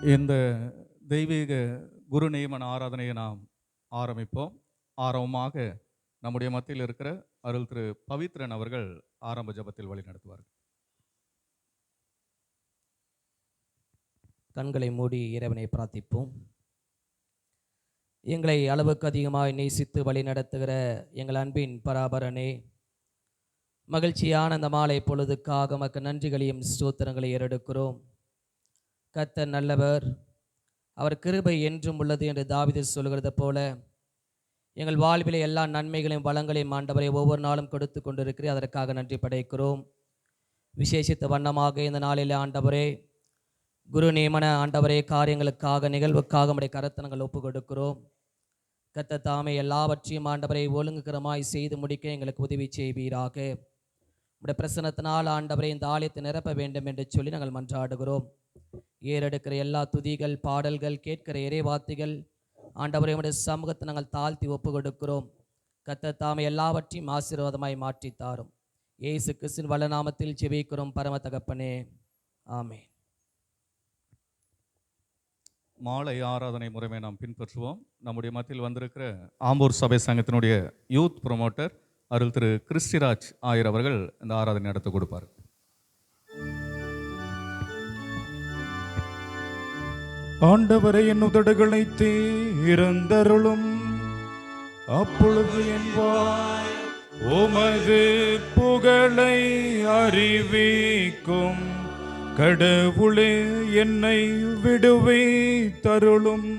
இந்த தெய்வீக குரு நியமன ஆராதனையை நாம் ஆரம்பிப்போம். ஆரம்பமாக நம்முடைய மத்தியில் இருக்கிற அருள் திரு பவித்ரன் அவர்கள் ஆரம்ப ஜபத்தில் வழி நடத்துவார்கள். கண்களை மூடி இறைவனை பிரார்த்திப்போம். எங்களை அளவுக்கு அதிகமாக நேசித்து வழி நடத்துகிற எங்கள் அன்பின் பராபரனே, மகிழ்ச்சியான அந்த மாலை பொழுதுக்காக மக்கு நன்றிகளையும் ஸ்தோத்திரங்களை ஏறெடுக்கிறோம். கர்த்தர் நல்லவர், அவர் கிருபை என்றும் உள்ளது என்று தாவீது சொல்கிறது போல எங்கள் வாழ்விலே எல்லா நன்மைகளையும் வளங்களையும் ஆண்டவரை ஒவ்வொரு நாளும் கொடுத்து கொண்டிருக்கிறேன். அதற்காக நன்றி படைக்கிறோம். விசேஷித்த வண்ணமாக இந்த நாளில் ஆண்டவரே, குரு நியமன ஆண்டவரே காரியங்களுக்காக நிகழ்வுக்காக நம்முடைய கரத்தனங்கள் ஒப்பு கொடுக்கிறோம். கர்த்தர் தாமே எல்லாவற்றையும் ஆண்டவரை ஒழுங்குகரமாய் செய்து முடிக்க எங்களுக்கு உதவி செய்வீராக. நம்முடைய பிரசனத்தினால் ஆண்டவரை இந்த ஆலயத்தை நிரப்ப வேண்டும் என்று சொல்லி நாங்கள் மன்றாடுகிறோம். ஏறெடுக்கிற எல்லா துதிகள், பாடல்கள், கேட்கிற இறைவார்த்தைகள் ஆண்டவரை நம்முடைய சமூகத்தை நாங்கள் தாழ்த்தி ஒப்பு கொடுக்கிறோம். கர்த்தர் தாமே எல்லாவற்றையும் ஆசீர்வாதமாய் மாற்றி தாரும். இயேசு கிறிஸ்துவின் வல்ல நாமத்தில் ஜெபிக்கிறோம் பரம தகப்பனே, ஆமென். மாலை ஆராதனை முறைமை நாம் பின்பற்றுவோம். நம்முடைய மத்தியில் வந்திருக்கிற ஆம்பூர் சபை சங்கத்தினுடைய யூத் ப்ரொமோட்டர் அருள் திரு கிறிஸ்டிராஜ் ஆயர் அவர்கள் இந்த ஆராதனை நடத்த கொடுப்பார். ஆண்டவரை என் உதடுகளை திறந்தருளும், அப்பொழுது என் வாய் உமது புகழை அறிவிக்கும். கடவுளே என்னை விடுவித்தருளும்.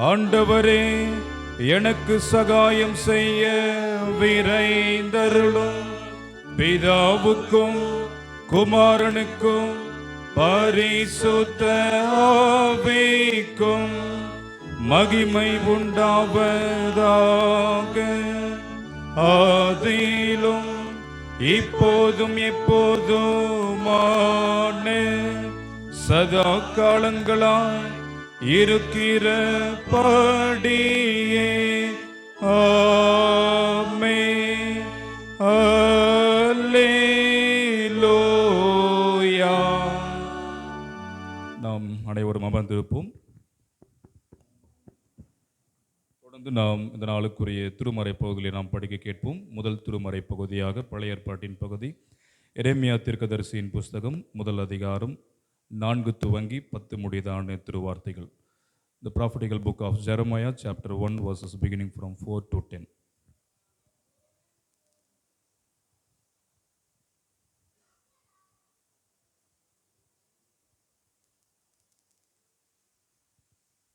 ஆண்டவரே எனக்கு சகாயம் செய்ய விரைந்தருளும். பிதாவுக்கும் குமாரனுக்கும் பரிசுத்த ஆவிக்கும் மகிமை உண்டாவதாக, ஆதியிலும் இப்போதும் எப்போதுமான சதா காலங்களாய் இருக்கிறபடியே ஆமென். அல்லேலூயா. நாம் அனைவரும் அமர்ந்திருப்போம். தொடர்ந்து நாம் இந்த நாளுக்குரிய திருமறை பகுதிகளை நாம் படிக்க கேட்போம். முதல் திருமறை பகுதியாக பழைய ஏற்பாட்டின் பகுதி எரேமியா தீர்க்கதரிசியின் புஸ்தகம், முதல் அதிகாரம் 4 துவங்கி 10 முடிதான திருவார்த்தைகள். The prophetical book of Jeremiah, chapter 1, verses beginning from 4 to 10.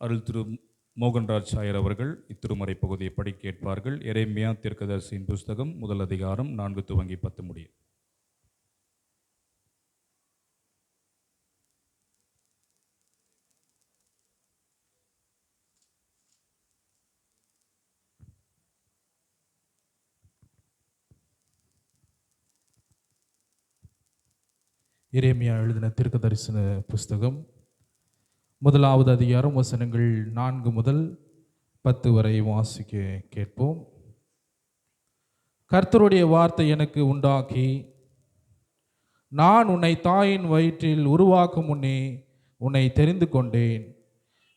Arul Thiru Mohanraj ஆயர் அவர்கள் இத்திருமறை பகுதியை படி கேட்பார்கள். எரேமியா தீர்க்கதரிசியின் புஸ்தகம், முதல் அதிகாரம் 4 துவங்கி 10 முடிய. எரேமியா எழுதின தீர்க்கதரிசன புஸ்தகம், முதலாவது அதிகாரம், வசனங்கள் 4 முதல் 10 வரை வாசிக்க கேட்போம். கர்த்தருடைய வார்த்தை எனக்கு உண்டாக்கி, நான் உன்னை தாயின் வயிற்றில் உருவாக்கும் முன்னே உன்னை தெரிந்து கொண்டேன்.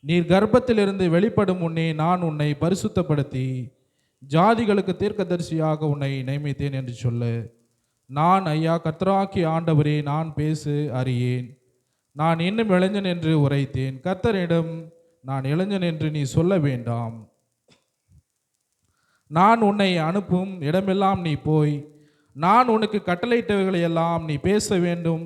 நீர் கர்ப்பத்திலிருந்து வெளிப்படும் முன்னே நான் உன்னை பரிசுத்தப்படுத்தி ஜாதிகளுக்கு தீர்க்கதரிசியாக உன்னை நியமித்தேன் என்று சொல்ல, நான் ஐயா கர்த்தராகிய ஆண்டவரே, நான் பேசு அறியேன். நான் இன்னும் இளைஞன் என்று உரைத்தேன். கர்த்தரிடம், நான் இளைஞன் என்று நீ சொல்ல வேண்டாம். நான் உன்னை அனுப்பும் இடமெல்லாம் நீ போய், நான் உனக்கு கட்டளையிட்டவைகளையெல்லாம் நீ பேச வேண்டும்.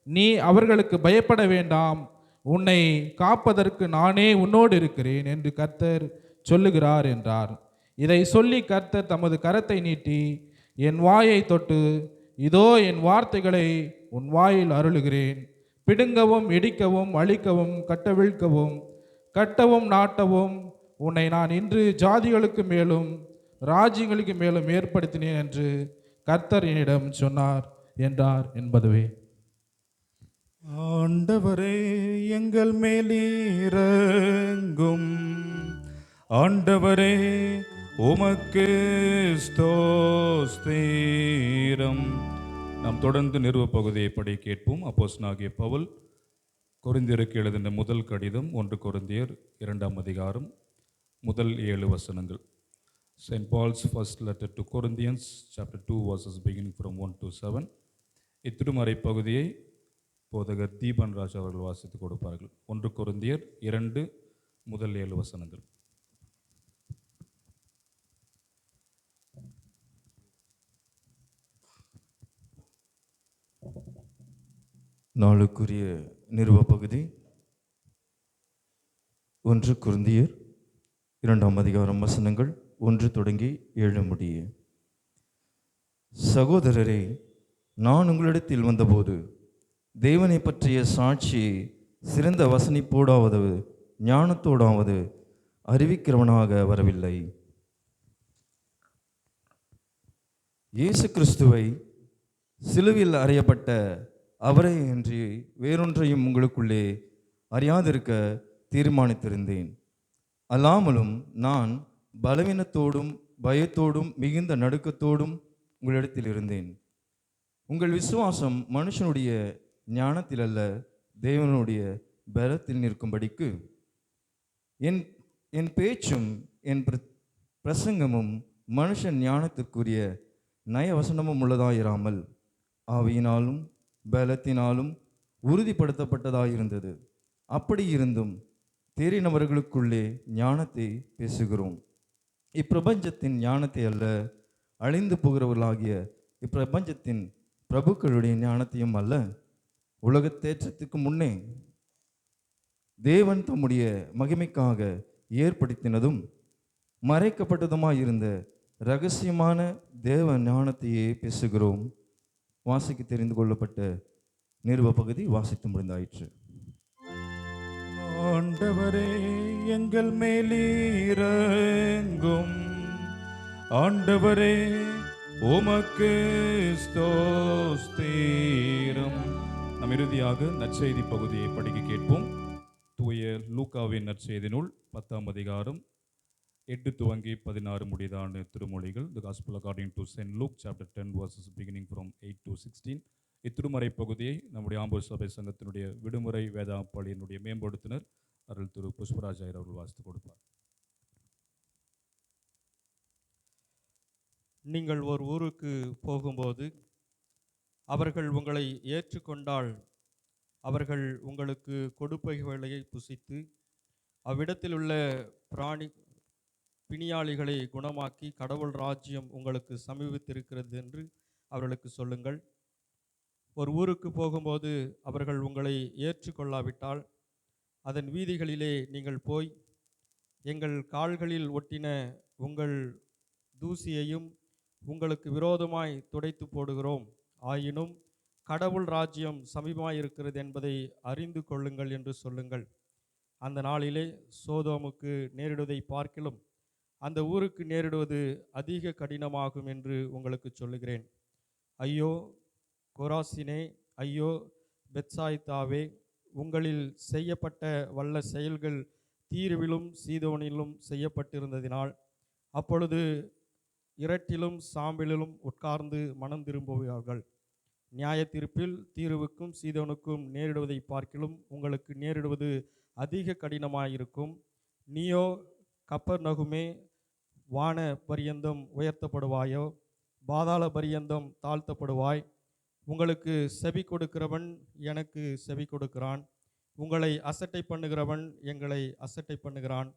நீ அவர்களுக்கு பயப்பட வேண்டாம். உன்னை காப்பதற்கு நானே உன்னோடு இருக்கிறேன் என்று கர்த்தர் சொல்லுகிறார் என்றார். இதை சொல்லி கர்த்தர் தமது கரத்தை நீட்டி என் வாயை தொட்டு, இதோ என் வார்த்தைகளை உன் வாயில் அருளுகிறேன். பிடுங்கவும் இடிக்கவும் அழிக்கவும் கட்டவிழ்க்கவும் கட்டவும் நாட்டவும் உன்னை நான் இன்று ஜாதிகளுக்கு மேலும் ராஜ்யங்களுக்கு மேலும் ஏற்படுத்தினேன் என்று கர்த்தர் என்னிடம் சொன்னார் என்றார் என்பதுவே. ஆண்டவரே எங்கள் மேலிரங்கும். ஆண்டவரே உமக்கு ஸ்தோத்திரம். நாம் தொடர்ந்து நிறுவ பகுதியை படி கேட்போம். அப்போஸ்தலனாகிய பவுல் கொரிந்தியருக்கு எழுதின முதல் கடிதம் 1 கொரிந்தியர் 2ஆம் அதிகாரம் முதல் 7 வசனங்கள். St. Paul's first letter to Corinthians, chapter 2, verses beginning from 1 to 7. இத்திருமறை பகுதியை போதகர் தீபன் ராஜ் அவர்கள் வாசித்து கொடுப்பார்கள். 1 கொரிந்தியர் 2 முதல் 7 வசனங்கள். நாளுக்குரிய நிறுவ பகுதி 1 கொரிந்தியர் 2ஆம் அதிகாரம் வசனங்கள் 1 தொடங்கி 7 முடிய. சகோதரரே, நான் உங்களிடத்தில் வந்தபோது தேவனை பற்றிய சாட்சியை சிறந்த வசனிப்போடாவது ஞானத்தோடாவது அறிவிக்கிறவனாக வரவில்லை. இயேசு கிறிஸ்துவை சிலுவையில் அறையப்பட்ட அவரை அன்றி வேறொன்றையும் உங்களுக்குள்ளே அறியாதிருக்க தீர்மானித்திருந்தேன். அல்லாமலும் நான் பலவீனத்தோடும் பயத்தோடும் மிகுந்த நடுக்கத்தோடும் உங்களிடத்தில் இருந்தேன். உங்கள் விசுவாசம் மனுஷனுடைய ஞானத்தில் அல்ல, தேவனுடைய பலத்தில் நிற்கும்படிக்கு என் பேச்சும் என் பிரசங்கமும் மனுஷன் ஞானத்திற்குரிய நயவசனமும் உள்ளதாயிராமல் ஆவியினாலும் பலத்தினாலும் உறுதிப்படுத்தப்பட்டதாயிருந்தது. அப்படி இருந்தும் தேறினவர்களுக்குள்ளே ஞானத்தை பேசுகிறோம். இப்பிரபஞ்சத்தின் ஞானத்தை அல்ல, அழிந்து போகிறவர்களாகிய இப்பிரபஞ்சத்தின் பிரபுக்களுடைய ஞானத்தையும் அல்ல. உலகத் தேற்றத்துக்கு முன்னே தேவன் தம்முடைய மகிமைக்காக ஏற்படுத்தினதும் மறைக்கப்பட்டதுமாயிருந்த இரகசியமான தேவ ஞானத்தையே பேசுகிறோம். வாசிக்க தெரிந்து கொள்ளப்பட்ட நிறுவ பகுதி வாசித்து முடிந்தாயிற்று. ஆண்டவரே, எங்கள் மேலிரங்கும். ஆண்டவரே, உமக்கு ஸ்தோத்திரம். நம் இறுதியாக நற்செய்தி பகுதியை படிக்க கேட்போம். தூய லூக்காவின் நற்செய்தி நூல் 10ஆம் அதிகாரம் 8 துவங்கி 16 முடிதான திருமொழிகள். The Gospel according to St. Luke, chapter 10, verses beginning from 8 to 16. இத்திருமறை பகுதியை நம்முடைய ஆம்பூர் சபை சங்கத்தினுடைய விடுமுறை வேதாப்பள்ளியினுடைய மேம்படுத்தினர் அருள் திரு புஷ்பராஜ் ஐயர் அவர்கள் வாசித்து கொடுப்பார். நீங்கள் ஒரு ஊருக்கு போகும்போது அவர்கள் உங்களை ஏற்றுக்கொண்டால் அவர்கள் உங்களுக்கு கொடுப்பவைகளை புசித்து அவ்விடத்தில் உள்ள பிணியாளிகளை குணமாக்கி கடவுள் ராஜ்யம் உங்களுக்கு சமீபித்திருக்கிறது என்று அவர்களுக்கு சொல்லுங்கள். ஒரு ஊருக்கு போகும்போது அவர்கள் உங்களை ஏற்றுக்கொள்ளாவிட்டால் அதன் வீதிகளிலே நீங்கள் போய் எங்கள் கால்களில் ஒட்டின உங்கள் தூசியையும் உங்களுக்கு விரோதமாய் துடைத்து போடுகிறோம், ஆயினும் கடவுள் ராஜ்யம் சமீபமாய் இருக்கிறது என்பதை அறிந்து கொள்ளுங்கள் என்று சொல்லுங்கள். அந்த நாளிலே சோதோமுக்கு நேரிடுவதை பார்க்கிலும் அந்த ஊருக்கு நேரிடுவது அதிக கடினமாகும் என்று உங்களுக்கு சொல்லுகிறேன். ஐயோ கொராசினே, ஐயோ பெத்சாய்தாவே, உங்களில் செய்யப்பட்ட வல்ல செயல்கள் தீருவிலும் சீதோனிலும் செய்யப்பட்டிருந்ததினால் அப்பொழுது இரட்டிலும் சாம்பிலும் உட்கார்ந்து மனம் திரும்புவார்கள். நியாய தீர்ப்பில் தீருவுக்கும் சீதோனுக்கும் நேரிடுவதை பார்க்கிலும் உங்களுக்கு நேரிடுவது அதிக கடினமாயிருக்கும். நீயோ கப்பர்நகுமே, வான பரியந்தம் உயர்த்தப்படுவாயோ, பாதாள பரியந்தம் தாழ்த்தப்படுவாய். உங்களுக்கு செவி கொடுக்கிறவன் எனக்கு செவி கொடுக்கிறான், உங்களை அசட்டை பண்ணுகிறவன் எங்களை அசட்டை பண்ணுகிறான்,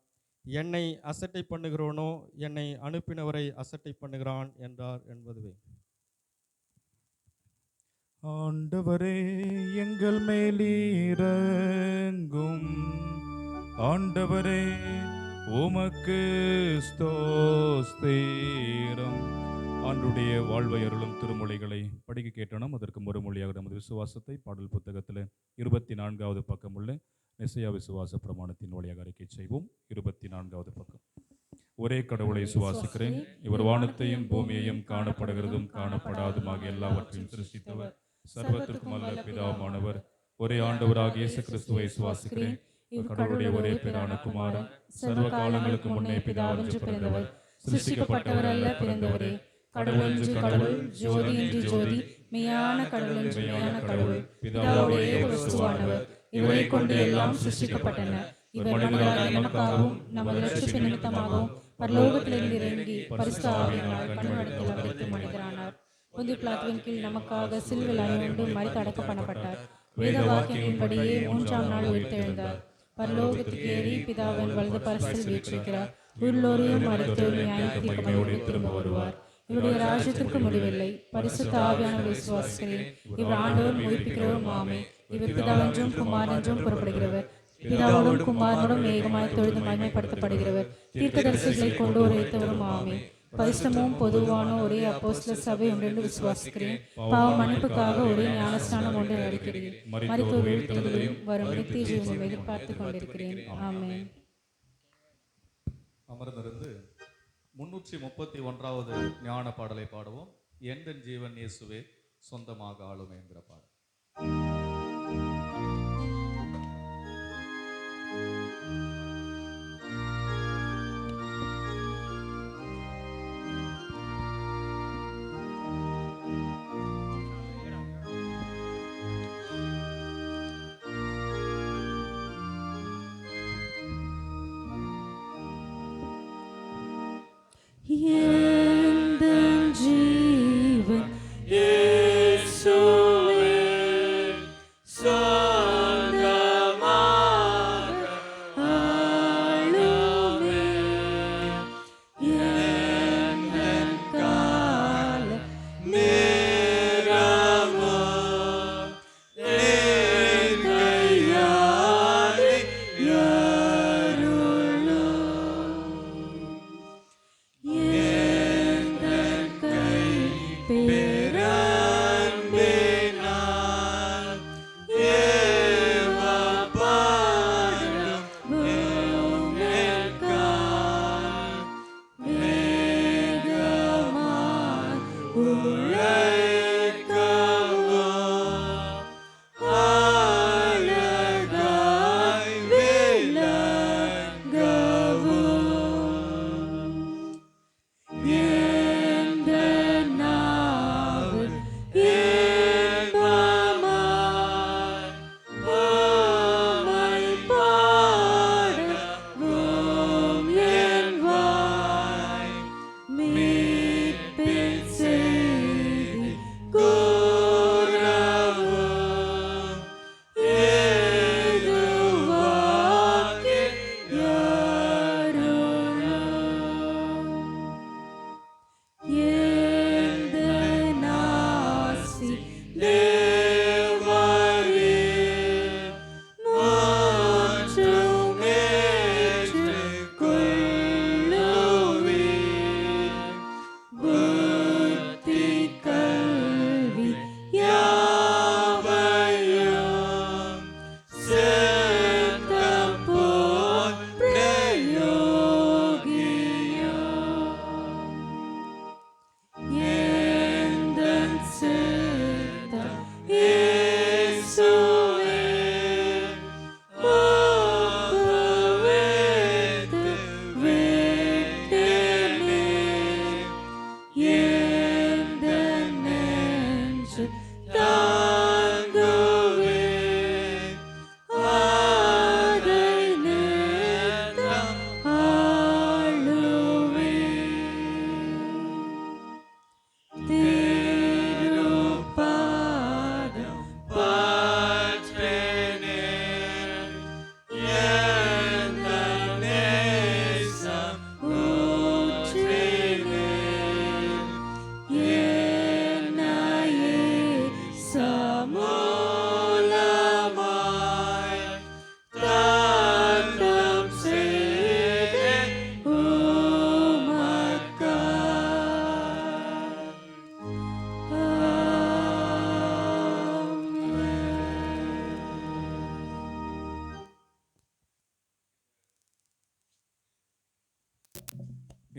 என்னை அசட்டை பண்ணுகிறவனோ என்னை அனுப்பினவரை அசட்டை பண்ணுகிறான் என்றார் என்பதுவே. ஆண்டவரே, எங்கள் மேலிரங்கும். ஆண்டவரே, உமக்கு ஸ்தோத்திரம். ஆண்டுடைய வாழ்வை அருளும் திருமொழிகளை படிக்க கேட்டோம். அதற்கு மறுமொழியாக நமது விசுவாசத்தை பாடல் புத்தகத்தில் 24வது பக்கம் உள்ள நெசையா விசுவாச பிரமாணத்தின் வழியாக அறிக்கை செய்வோம். 24வது பக்கம். ஒரே கடவுளை சுவாசிக்கிறேன், இவர் வானத்தையும் பூமியையும் காணப்படுகிறதும் காணப்படாதுமாக எல்லாவற்றையும் சிருஷ்டித்தவர், சர்வத்திற்கும் அல்ல பிதாவானவர், ஒரே ஆண்டவராகிய இயேசு கிறிஸ்துவை சுவாசிக்கிறேன். கடவுளுடைய ஒரே பேரான குமாரன், சர்வ காலங்களுக்கு முன்னே பிதாவென்று பிறந்தவர், சிருஷ்டிக்கப்பட்டவர் அல்ல பிறந்தவரே, கடவுள் என்று கடவுள், ஜோதி என்று ஜோதி, மெய்யான கடவுள் என்று மெய்யான கடவுள், பிதாவோடே வஸ்துவானவர், இவரை கொண்டு எல்லாம் சிருஷ்டிக்கப்பட்டன. இவர் மனிதராகிய நமக்காகவும் நமது இரட்சிப்பு நிமித்தமாகவும் பரலோகத்திலிருந்து இறங்கி பரிசுத்த ஆவியினால் கன்னிமரியில் அவதரித்து மனிதரானார். பொந்திய பிலாத்துவின் கீழ் நமக்காக சிலுவையில் அறையுண்டு மரித்து அடக்கம் பண்ணப்பட்டார். வேத வாக்கியங்களின்படியே 3ஆம் நாள் உயிர்த்தெழுந்தார். பரலோகத்துக்கு ஏறி பிதாவின் வலது பரிசில் வீற்றிருக்கிறார். உள்ளோரையும் மரித்தோர் நியாயம் தீர்க்க திரும்ப வருவார். இவருடைய ராஜ்யத்திற்கு முடிவில்லை. பரிசுத்த ஆவியானவரை விசுவாசிக்கிறேன். இவர் ஆண்டவரும் உயிர்ப்பிக்கிறவரும் ஆமே. இவர் பிதாவென்றும் குமாரென்றும் புறப்படுகிறவர். பிதாவோடும் குமாரனோடும் ஏகமாய் தொழுது மகிமைப்படுத்தப்படுகிறவர். தீர்க்கதரிசிகளை கொண்டு உரைத்தவரும் ஆமே. பரிசுத்தமும் பொதுவான ஒரே அப்போஸ்தலர் சபை ஒன்றென்று விசுவாசிக்கிறேன். பாவ மன்னிப்புக்காக ஒரே ஞானஸ்நானம் ஒன்று நடக்கிறேன். மரித்தோர் உயிர்த்தெழுதலையும் வரும் நித்திய ஜீவனையும் எதிர்பார்த்து கொண்டிருக்கிறேன். ஆமென். அமர்ந்திருந்து 331வது ஞான பாடலை பாடுவோம். எந்தன் ஜீவன் இயேசுவே சொந்தமாக ஆளுமே என்கிற பாடல். எந்தன் ஜீவன் இயேசுவே சொந்தமாக ஆளுமே. எந்தன் கால நேரமோ என் கையாலே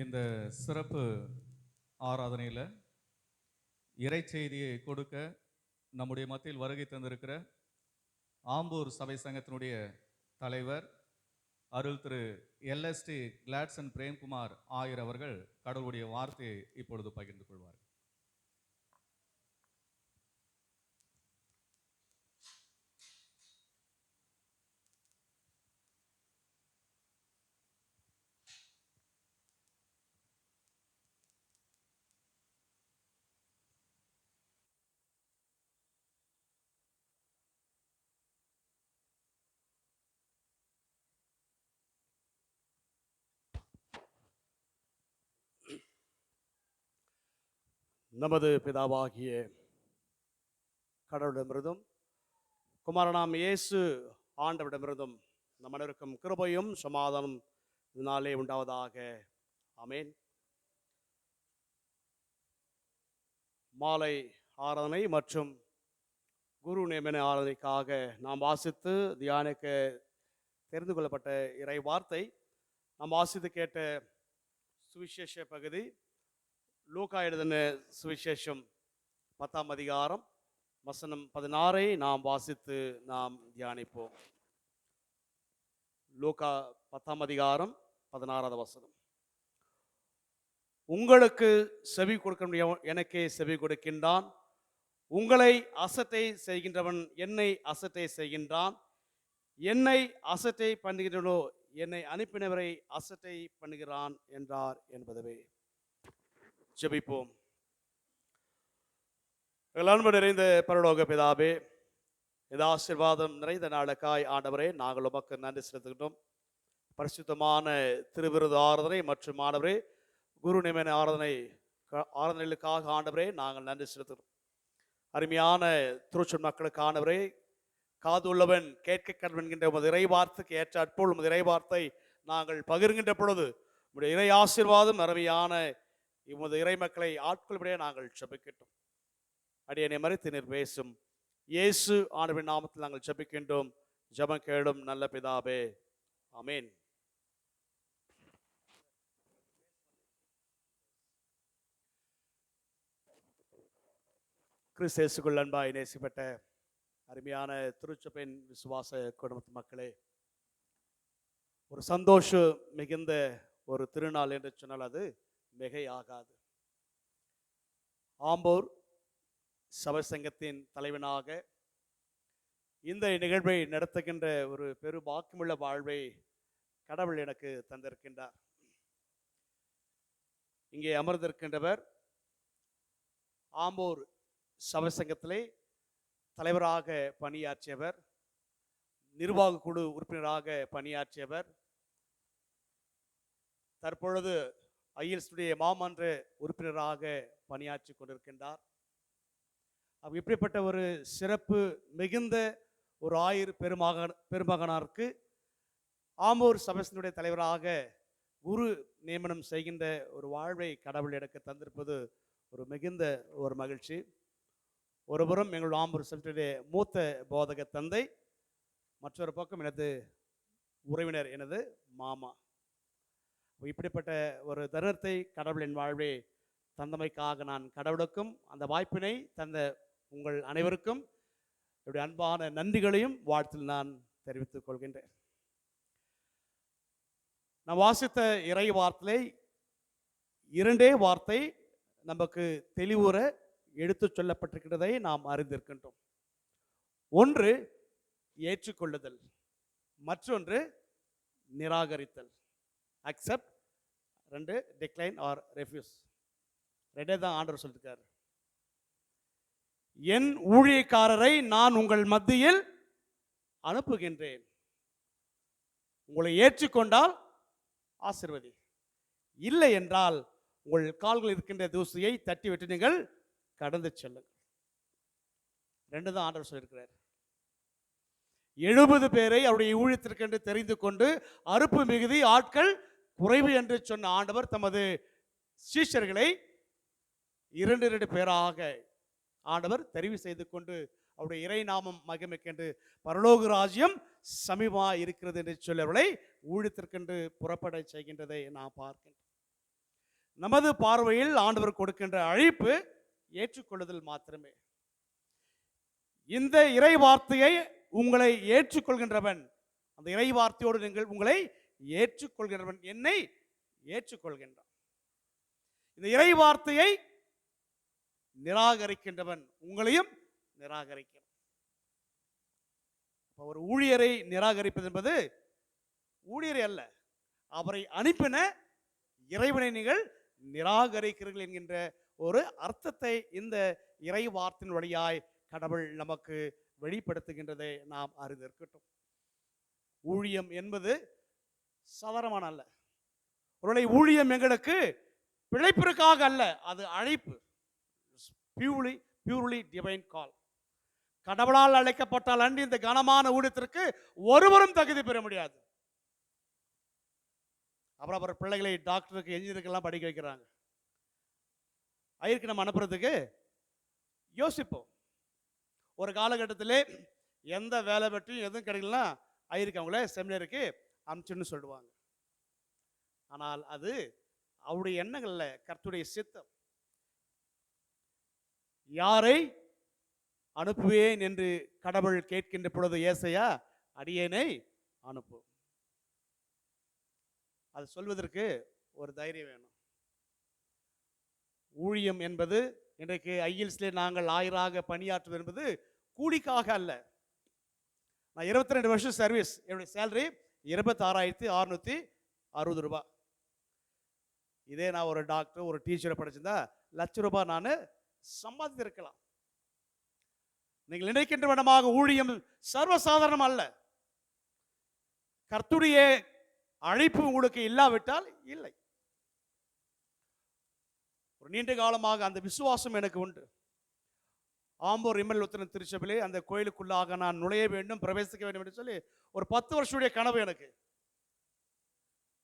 இந்த சிறப்பு ஆராதனையில் இறைச்செய்தியை கொடுக்க நம்முடைய மத்தியில் வருகை தந்திருக்கிற ஆம்பூர் சபை சங்கத்தினுடைய தலைவர் அருள் திரு எல்எஸ்டி கிளாட்சன் பிரேம்குமார் ஆயர் அவர்கள் கடவுளுடைய வார்த்தையை இப்பொழுது பகிர்ந்து கொள்வார். நமது பிதாவாகிய கடவுளிடமிருந்தும் குமாரனாம் இயேசு ஆண்டவரிடமிருந்தும் நம் அனைவருக்கும் கிருபையும் சமாதானம் இதனாலே உண்டாவதாக. ஆமென். மாலை ஆராதனை மற்றும் குரு நியமன ஆராதனைக்காக நாம் வாசித்து தியானிக்க தெரிந்து கொள்ளப்பட்ட இறை வார்த்தை, நாம் வாசித்து கேட்ட சுவிசேஷ பகுதி லூக்கா எழுதின சுவிசேஷம் 10ஆம் அதிகாரம் வசனம் 16 நாம் வாசித்து நாம் தியானிப்போம். லூக்கா 10ஆம் அதிகாரம் 16வது வசனம். உங்களுக்கு செவி கொடுக்க எனக்கே செவி கொடுக்கின்றான், உங்களை அசட்டை செய்கின்றவன் என்னை அசட்டை செய்கின்றான், என்னை அசட்டை பண்ணுகின்றனோ என்னை அனுப்பினவரை அசட்டை பண்ணுகிறான் என்றார் என்பதுவே. ஜெபிப்போம். அன்பு நிறைந்த பரலோக பிதாவே, இந்த ஆசீர்வாதம் நிறைந்த நாளுக்காய் ஆண்டவரே நாங்கள் உமக்கு நன்றி செலுத்துகின்றோம். பரிசுத்தமான திருவிருது ஆராதனை மற்றும் ஆண்டவரே குரு நியமன ஆராதனைகளுக்காக ஆண்டவரே நாங்கள் நன்றி செலுத்துகிறோம். அருமையான திருச்செந்தூர் மக்களுக்கு ஆண்டவரே, காது உள்ளவன் கேட்க கடவன் என்கின்ற உமது இறை வார்த்தைக்கு ஏற்ற அற்போல் உமது இறை வார்த்தை நாங்கள் பகிர்கின்ற பொழுது உங்களுடைய இறை ஆசீர்வாதம் அருமையான உமது இறை மக்களை ஆட்கொள்படியே நாங்கள் ஜெபிக்கின்றோம். அடியனை மறித்து நீர் பேசும் இயேசு ஆண்டவரின் நாமத்தில் நாங்கள் ஜெபிக்கின்றோம். ஜெபம் கேளும் நல்ல பிதாவே. ஆமென். கிறிஸ்து இயேசுக்குள் அன்பாய் நேசிக்கப்பட்ட அருமையான திருச்சபையின் விசுவாச குடும்பத்து மக்களே, ஒரு சந்தோஷம் மிகுந்த ஒரு திருநாள் என்று சொன்னால் அது மிகையாகாது. ஆம்பூர் சபை சங்கத்தின் தலைவனாக இந்த நிகழ்வை நடத்துகின்ற ஒரு பெரு பாக்கியமுள்ள வாழ்வை கடவுள் எனக்கு தந்திருக்கின்றார். இங்கே அமர்ந்திருக்கின்றவர் ஆம்பூர் சபை சங்கத்திலே தலைவராக பணியாற்றியவர், நிர்வாக குழு உறுப்பினராக பணியாற்றியவர், தற்பொழுது ஐஎல்ஸுடைய மாமன்ற உறுப்பினராக பணியாற்றி கொண்டிருக்கின்றார். இப்படிப்பட்ட ஒரு சிறப்பு மிகுந்த ஒரு பெருமகனாருக்கு ஆம்பூர் சபையினுடைய தலைவராக குரு நியமனம் செய்கின்ற ஒரு வாழ்வை கடவுள் எனக்கு தந்திருப்பது ஒரு மிகுந்த ஒரு மகிழ்ச்சி. ஒருபுறம் எங்கள் ஆம்பூர் சபையினுடைய மூத்த போதக தந்தை, மற்றொரு பக்கம் எனது உறவினர், எனது மாமா. இப்படிப்பட்ட ஒரு தருணத்தை கடவுளின் வாழ்வை தந்தமைக்காக நான் கடவுளுக்கும் அந்த வாய்ப்பினை தந்த உங்கள் அனைவருக்கும் என்னுடைய அன்பான நன்றிகளையும் வாழ்த்தில் நான் தெரிவித்துக் கொள்கின்றேன். நான் வாசித்த இறை வார்த்தையை இரண்டே வார்த்தை நமக்கு தெளிவுற எடுத்து சொல்லப்பட்டிருக்கிறதை நாம் அறிந்திருக்கின்றோம். ஒன்று ஏற்றுக்கொள்ளுதல், மற்றொன்று நிராகரித்தல். அக்செப்ட், ரெண்டு டிக்ளைன் ஆர் ரெஃப்யூஸ். ரெண்டே தான் ஆண்டவர் சொல்லியிருக்காரு. என் ஊழியக்காரரை நான் உங்கள் மத்தியில் அனுப்புகின்றேன், உங்களை ஏற்றுக்கொண்டால் ஆசீர்வதி, இல்லை என்றால் உங்கள் கால்கள் இருக்கின்ற தூசியை தட்டி விட்டு நீங்கள் கடந்து செல்லுங்கள். ரெண்டு தான் ஆண்டவர் சொல்லியிருக்கிறார். 70 பேரை அவருடைய ஊழியத்திற்கென்று தெரிந்து கொண்டு அறுப்பு மிகுதி ஆட்கள் குறைவு என்று சொன்ன ஆண்டவர் தமது சீஷர்களை 2 பேராக ஆண்டவர் தெரிவு செய்து கொண்டு அவருடைய இறை நாமம் மகிமைக்கென்று பரலோக ராஜ்யம் சமீபமாக இருக்கிறது என்று சொல்லி அவர்களை ஊழியத்திற்கென்று புறப்பட செய்கின்றதை நாம் பார்க்கின்றோம். நமது பார்வையில் ஆண்டவர் கொடுக்கின்ற அழைப்பு ஏற்றுக்கொள்ளுதல் மாத்திரமே. இந்த இறை வார்த்தையை உங்களை ஏற்றுக்கொள்கின்றவன், அந்த இறை வார்த்தையோடு நீங்கள் உங்களை ஏற்றுக்கொள்கின்றவன் என்னை ஏற்றுக்கொள்கின்றான். இந்த இறை வார்த்தையை நிராகரிக்கின்றவன் உங்களையும் நிராகரிக்கிறான். ஒரு ஊழியரை நிராகரிப்பது என்பது ஊழியரை அல்ல, அவரை அனுப்பின இறைவனை நீங்கள் நிராகரிக்கிறீர்கள் என்கின்ற ஒரு அர்த்தத்தை இந்த இறை வார்த்தையின் வழியாய் கடவுள் நமக்கு வெளிப்படுத்துகின்றதை நாம் அறிந்திருக்கட்டும். ஊழியம் என்பது சாதாரணமான அல்ல. ஒருவேளை ஊழியம் எங்களுக்கு பிழைப்பிற்காக அல்ல, அது அழைப்பு. பியூர்லி பியூர்லி டிவைன் கால். கடவுளால் அழைக்கப்பட்டால் அன்றி இந்த கனமான ஊழியத்திற்கு ஒருவரும் தகுதி பெற முடியாது. அப்புறம் அப்புறம் பிள்ளைகளை டாக்டருக்கு என்ஜினியருக்கெல்லாம் படிக்க வைக்கிறாங்க. ஐயருக்கு நம்ம அனுப்புறதுக்கு யோசிப்போம். ஒரு காலகட்டத்திலே எந்த வேலை பற்றியும் எதுவும் கிடைக்கலன்னா ஐயருக்கு அவங்கள செமினருக்கு அனுப்பிச்சுன்னு சொல்லுவாங்க. ஆனால் அது அவருடைய எண்ணங்கள்ல கர்த்தருடைய சித்தம். யாரை அனுப்புவேன் என்று கடவுள் கேட்கின்ற பொழுது ஏசையா அடியேனை அனுப்பு. அது சொல்வதற்கு ஒரு தைரியம் வேணும். ஊழியம் என்பது இன்றைக்கு ஐஎல்ஸ்ல நாங்கள் ஆயராக பணியாற்றுவது என்பது கூலிக்காக அல்ல. நான் 22 வருஷம் சர்வீஸ், என்னுடைய சேலரி 26,660 ரூபாய். இதே நான் ஒரு டாக்டர் ஒரு டீச்சரை படிச்சிருந்தா ₹1,00,000 நான் சம்பாதித்திருக்கலாம். நீங்கள் நினைக்கின்ற விதமாக ஊழியம் சர்வசாதாரணம் அல்ல. கர்த்தருடைய அழைப்பு உங்களுக்கு இல்லாவிட்டால் இல்லை. ஒரு நீண்ட காலமாக அந்த விசுவாசம் எனக்கு உண்டு. ஆம்பூர் இம்மல் உத்தரன் திருச்சபையிலே அந்த கோயிலுக்குள்ளாக நான் நுழைய வேண்டும், பிரவேசிக்க வேண்டும் என்று சொல்லி ஒரு 10 வருஷத்துடைய கனவு எனக்கு.